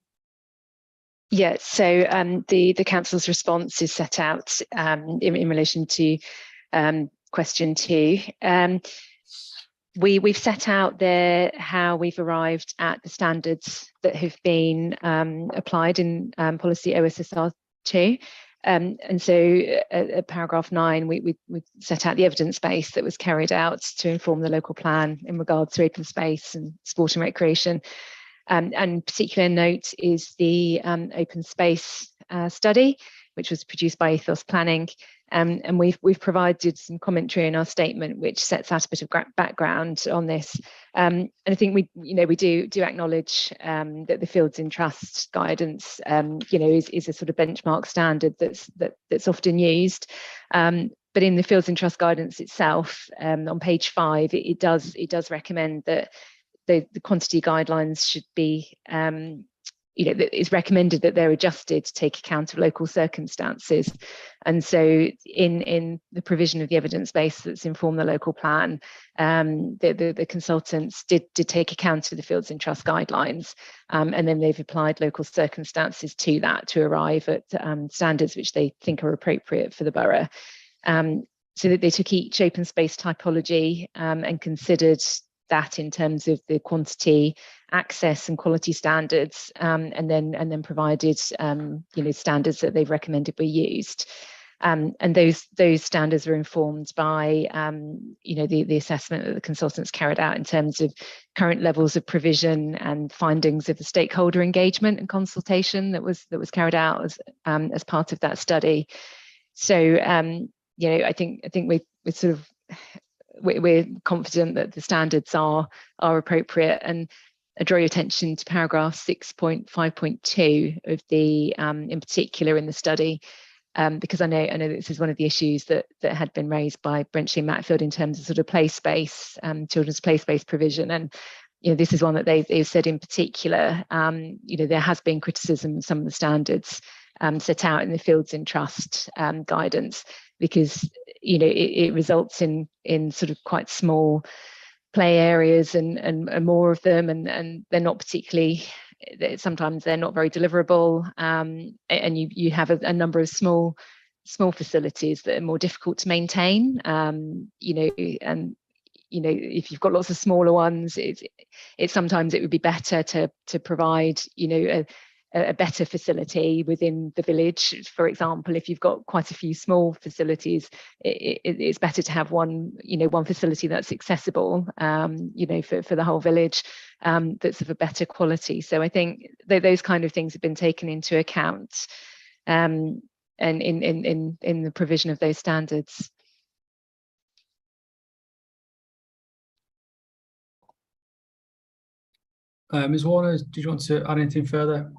Yeah, so the council's response is set out in relation to question 2. We've set out there how we've arrived at the standards that have been applied in policy OSSR 2. And so at paragraph 9, we set out the evidence base that was carried out to inform the local plan in regards to open space and sport and recreation. And particular note is the open space study, which was produced by Ethos Planning. And we've provided some commentary in our statement, which sets out a bit of background on this. And I think we do acknowledge that the Fields in Trust guidance, is a sort of benchmark standard that's often used. But in the Fields in Trust guidance itself, on page 5, it does recommend that the quantity guidelines should be, it's recommended that they're adjusted to take account of local circumstances. And so in the provision of the evidence base that's informed the local plan, the consultants did take account of the Fields in Trust guidelines, and then they've applied local circumstances to that to arrive at standards which they think are appropriate for the borough. So that they took each open space typology and considered that in terms of the quantity, access and quality standards, and then provided standards that they've recommended were used. And those standards were informed by the assessment that the consultants carried out in terms of current levels of provision and findings of the stakeholder engagement and consultation that was carried out as part of that study. So I think we're confident that the standards are appropriate. And I draw your attention to paragraph 6.5.2 of the in particular in the study, because I know this is one of the issues that had been raised by Branchley and Matfield in terms of sort of play space, children's play space provision. And this is one that they've said in particular, there has been criticism of some of the standards set out in the Fields in Trust guidance, because it results in sort of quite small play areas and more of them, and they're not particularly, sometimes they're not very deliverable, and you have a number of small facilities that are more difficult to maintain, if you've got lots of smaller ones, it's sometimes it would be better to provide a better facility within the village. For example, if you've got quite a few small facilities, it's better to have one facility that's accessible, for the whole village, that's of a better quality. So I think those kind of things have been taken into account, and in the provision of those standards. Ms. Warner, did you want to add anything further?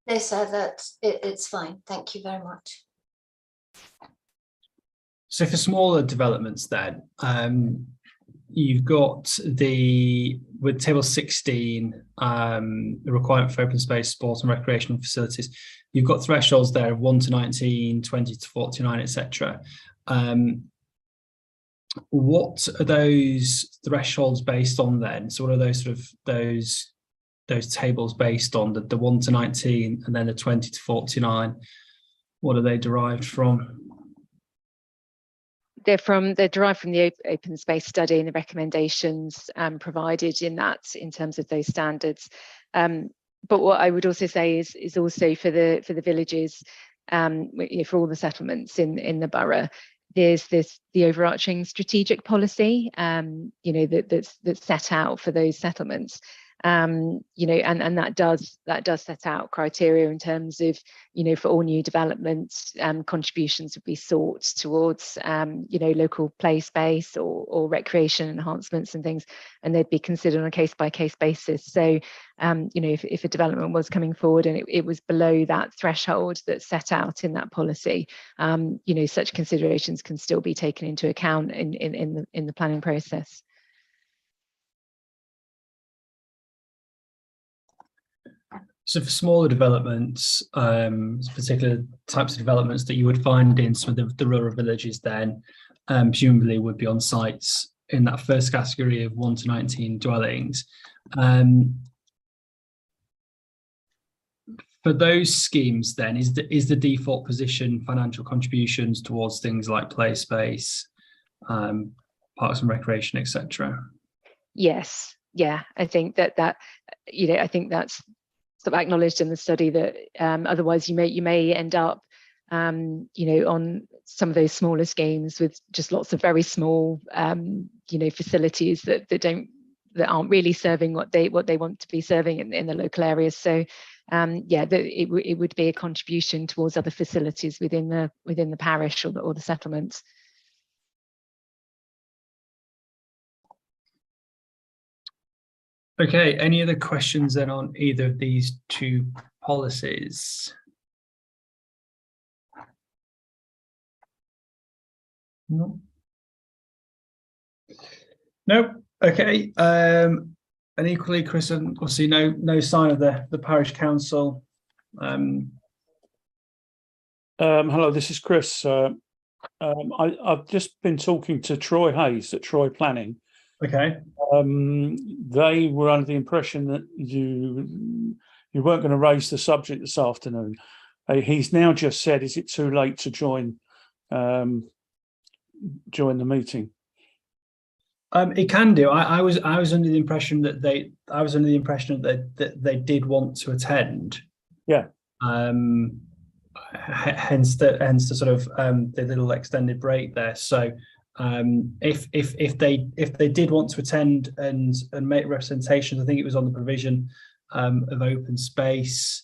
No, sir, it's fine. Thank you very much. So for smaller developments then, you've got with table 16, the requirement for open space, sports and recreational facilities, you've got thresholds there of 1 to 19, 20 to 49, etc. What are those thresholds based on then? So what are those sort of those tables based on, the 1 to 19 and then the 20 to 49? What are they derived from? they're derived from the open space study and the recommendations provided in that, in terms of those standards. But what I would also say is also for the villages, for all the settlements in the borough, there's the overarching strategic policy, that's set out for those settlements. And that does set out criteria in terms of, for all new developments, contributions would be sought towards, local play space or recreation enhancements and things, and they'd be considered on a case-by-case basis. So, if a development was coming forward and it was below that threshold that's set out in that policy, such considerations can still be taken into account in the planning process. So for smaller developments, particular types of developments that you would find in some of the rural villages, then presumably would be on sites in that first category of 1 to 19 dwellings. For those schemes, then, is the default position financial contributions towards things like play space, parks and recreation, etc.? Yes, yeah, I think that I think that's sort of acknowledged in the study, that otherwise you may end up on some of those smaller schemes with just lots of very small facilities that aren't really serving what they want to be serving in the local areas. So it would be a contribution towards other facilities within the parish or the settlements. Okay, any other questions then on either of these two policies? No. Nope. Okay. And equally, Chris, we'll see no sign of the parish council. Hello, this is Chris. I've just been talking to Troy Hayes at Troy Planning. Okay. They were under the impression that you weren't going to raise the subject this afternoon. He's now just said, is it too late to join the meeting? It can do. I was under the impression that they did want to attend. Yeah. Hence the sort of the little extended break there. So if they did want to attend and make representations, I think it was on the provision of open space,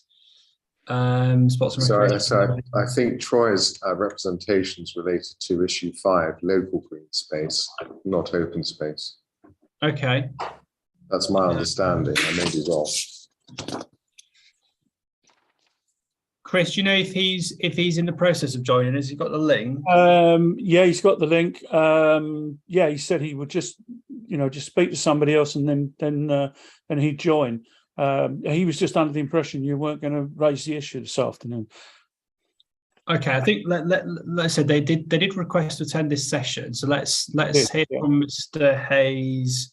spots and recreation. So I think Troy's representations related to issue 5, local green space, not open space. Okay. That's my understanding. I may be wrong. Chris, do you know if he's in the process of joining? Has he got the link? Yeah, he's got the link. Yeah, he said he would just speak to somebody else and then he'd join. He was just under the impression you weren't going to raise the issue this afternoon. Okay, I think let's say they did request to attend this session. So let's hear from Mr. Hayes.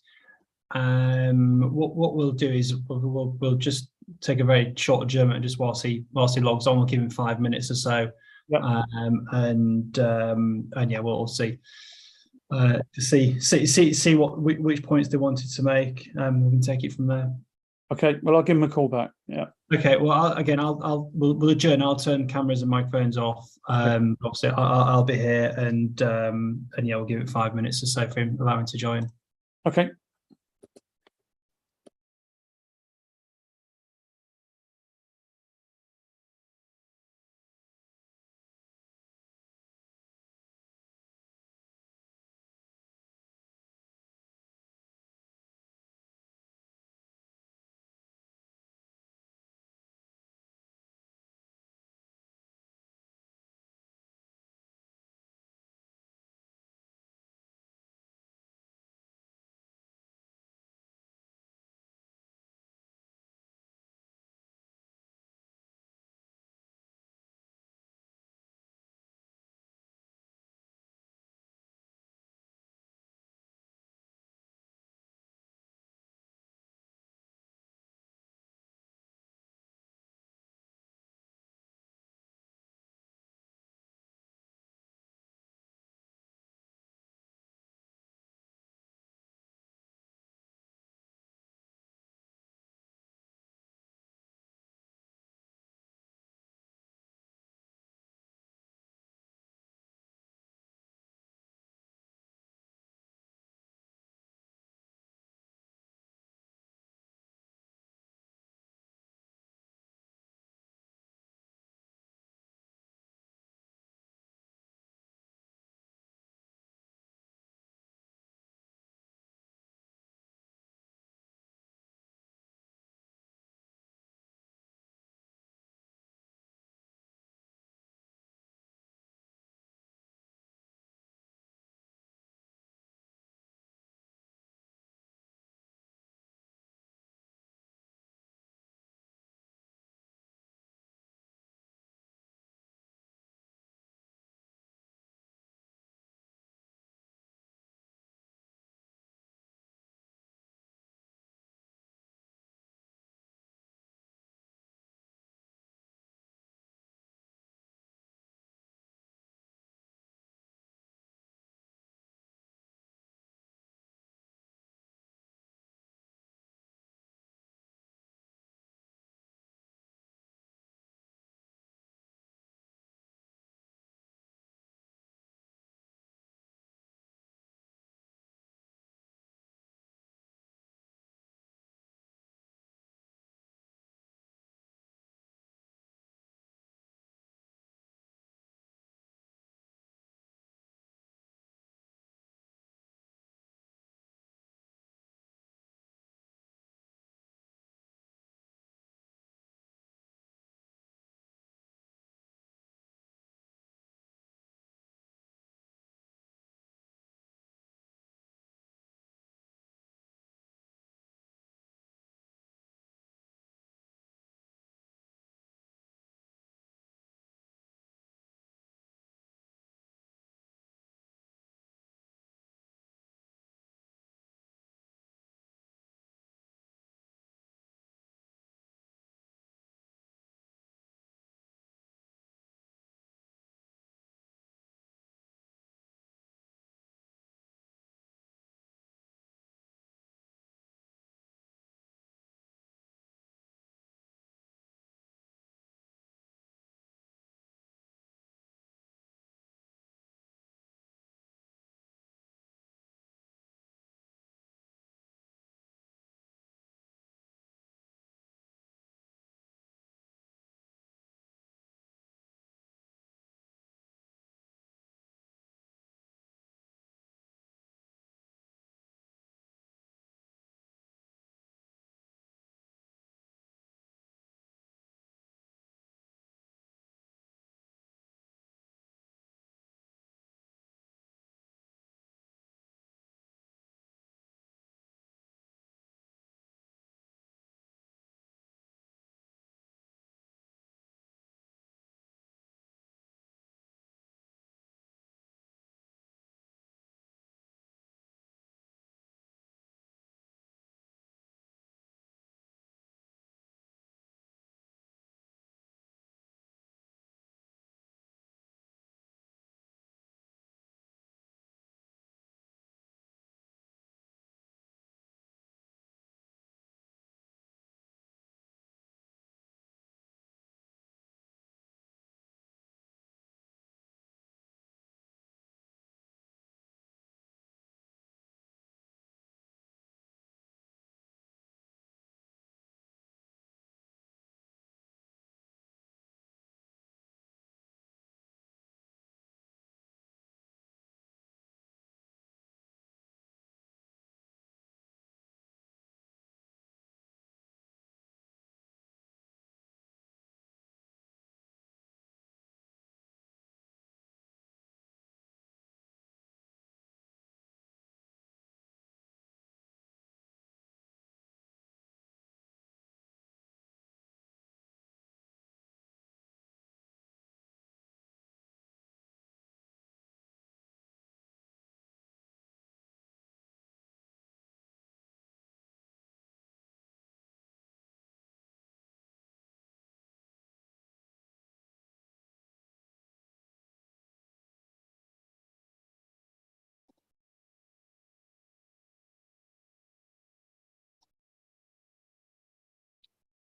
What we'll do is we'll just take a very short adjournment just whilst he logs on. We'll give him 5 minutes or so. Yep. And yeah, we'll see to see which points they wanted to make. We can take it from there. Okay, well, I'll give him a call back. Yeah. Okay. Well, we'll adjourn. I'll turn cameras and microphones off. Obviously, I'll be here, and yeah, we'll give it 5 minutes or so for him, allow him to join. Okay.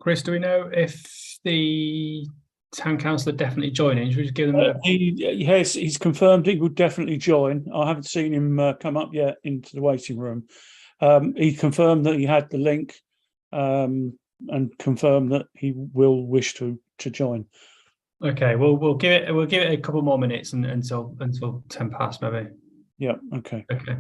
Chris, do we know if the town council are definitely joining? Should we just give them a... Yes, he's confirmed he will definitely join. I haven't seen him come up yet into the waiting room. He confirmed that he had the link and confirmed that he will wish to join. Okay, we'll give it a couple more minutes until 10 past maybe. Yeah, okay. Okay.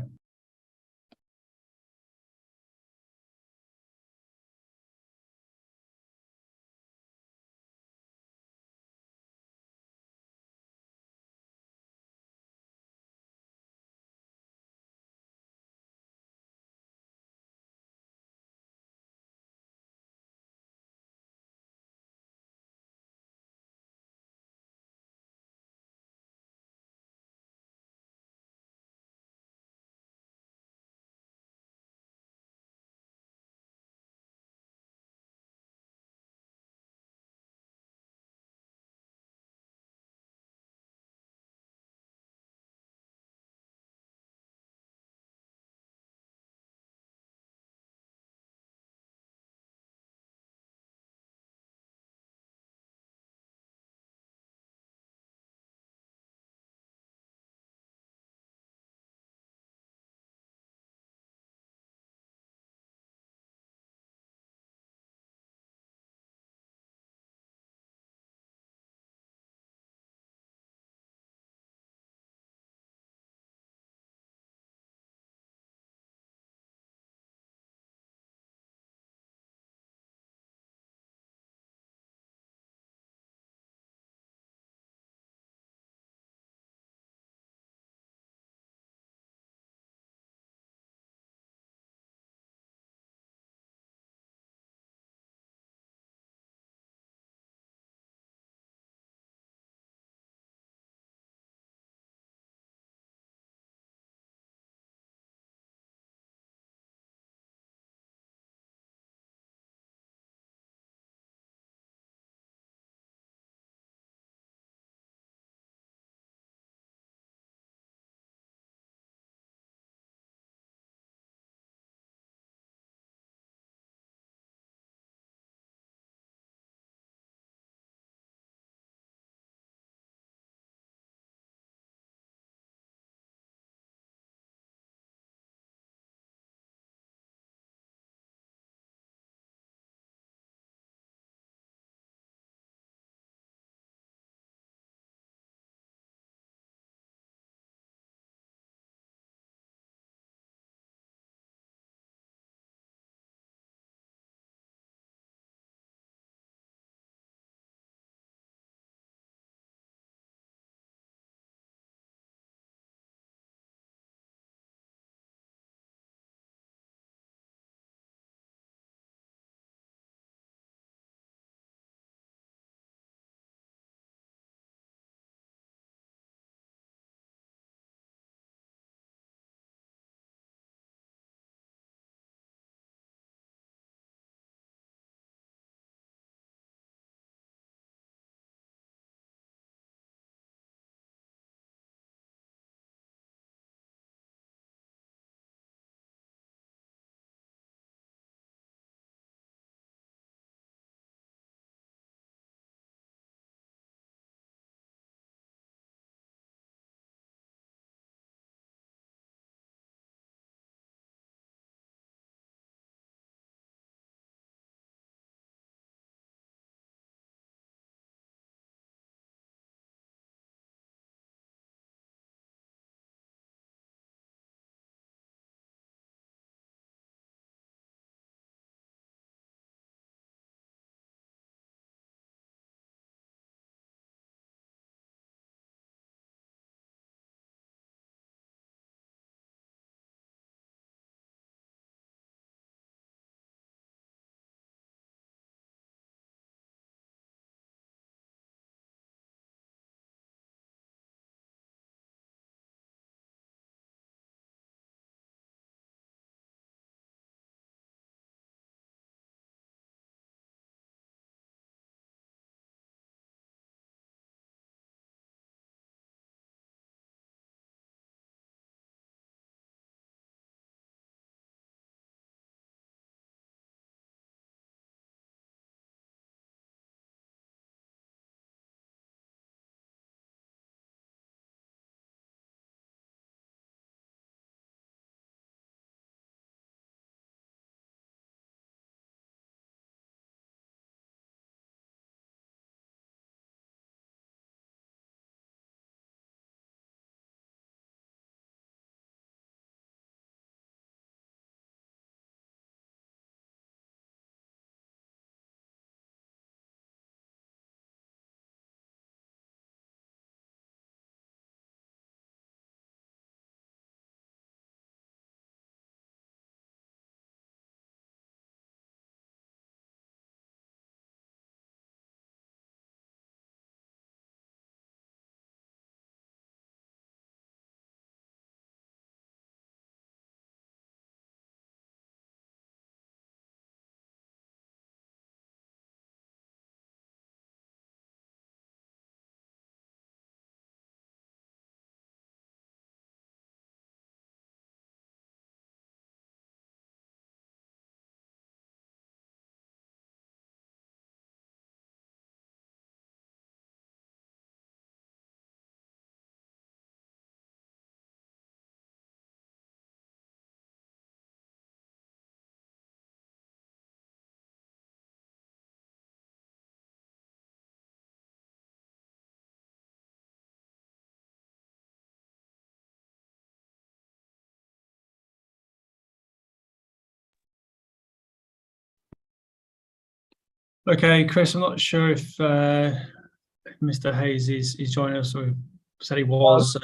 Okay, Chris, I'm not sure if Mr. Hayes is joining us, or said he was.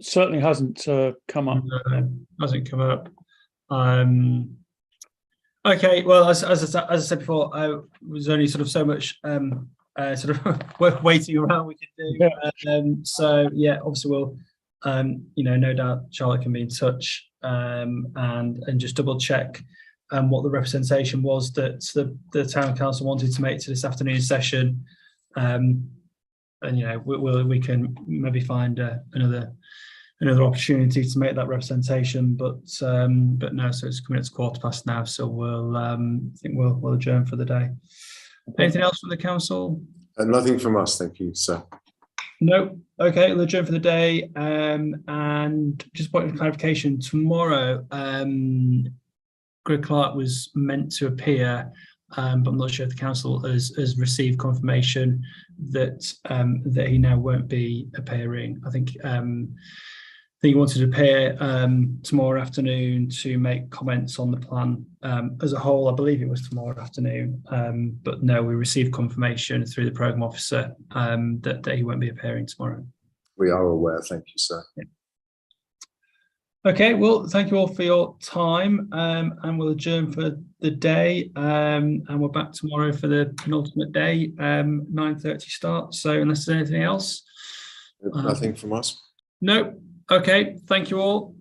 Certainly hasn't come up. Hasn't come up. Okay, well, as I said before, I was only sort of so much sort of waiting around we could do. Yeah. So yeah, obviously we'll, no doubt Charlotte can be in touch and just double check what the representation was that the town council wanted to make to this afternoon's session, and we can maybe find another opportunity to make that representation, but no, so it's coming up to 15:15 now, so we'll I think we'll adjourn for the day. Anything else from the council? Nothing from us, thank you, sir. No. Okay, we'll adjourn for the day. And just point of clarification, tomorrow Greg Clark was meant to appear, but I'm not sure if the council has received confirmation that that he now won't be appearing. I think he wanted to appear tomorrow afternoon to make comments on the plan as a whole. I believe it was tomorrow afternoon, but no, we received confirmation through the programme officer that he won't be appearing tomorrow. We are aware, thank you, sir. Yeah. Okay, well, thank you all for your time, and we'll adjourn for the day, and we're back tomorrow for the penultimate day, 9:30 start. So unless there's anything else. Nothing from us. No. Okay, thank you all.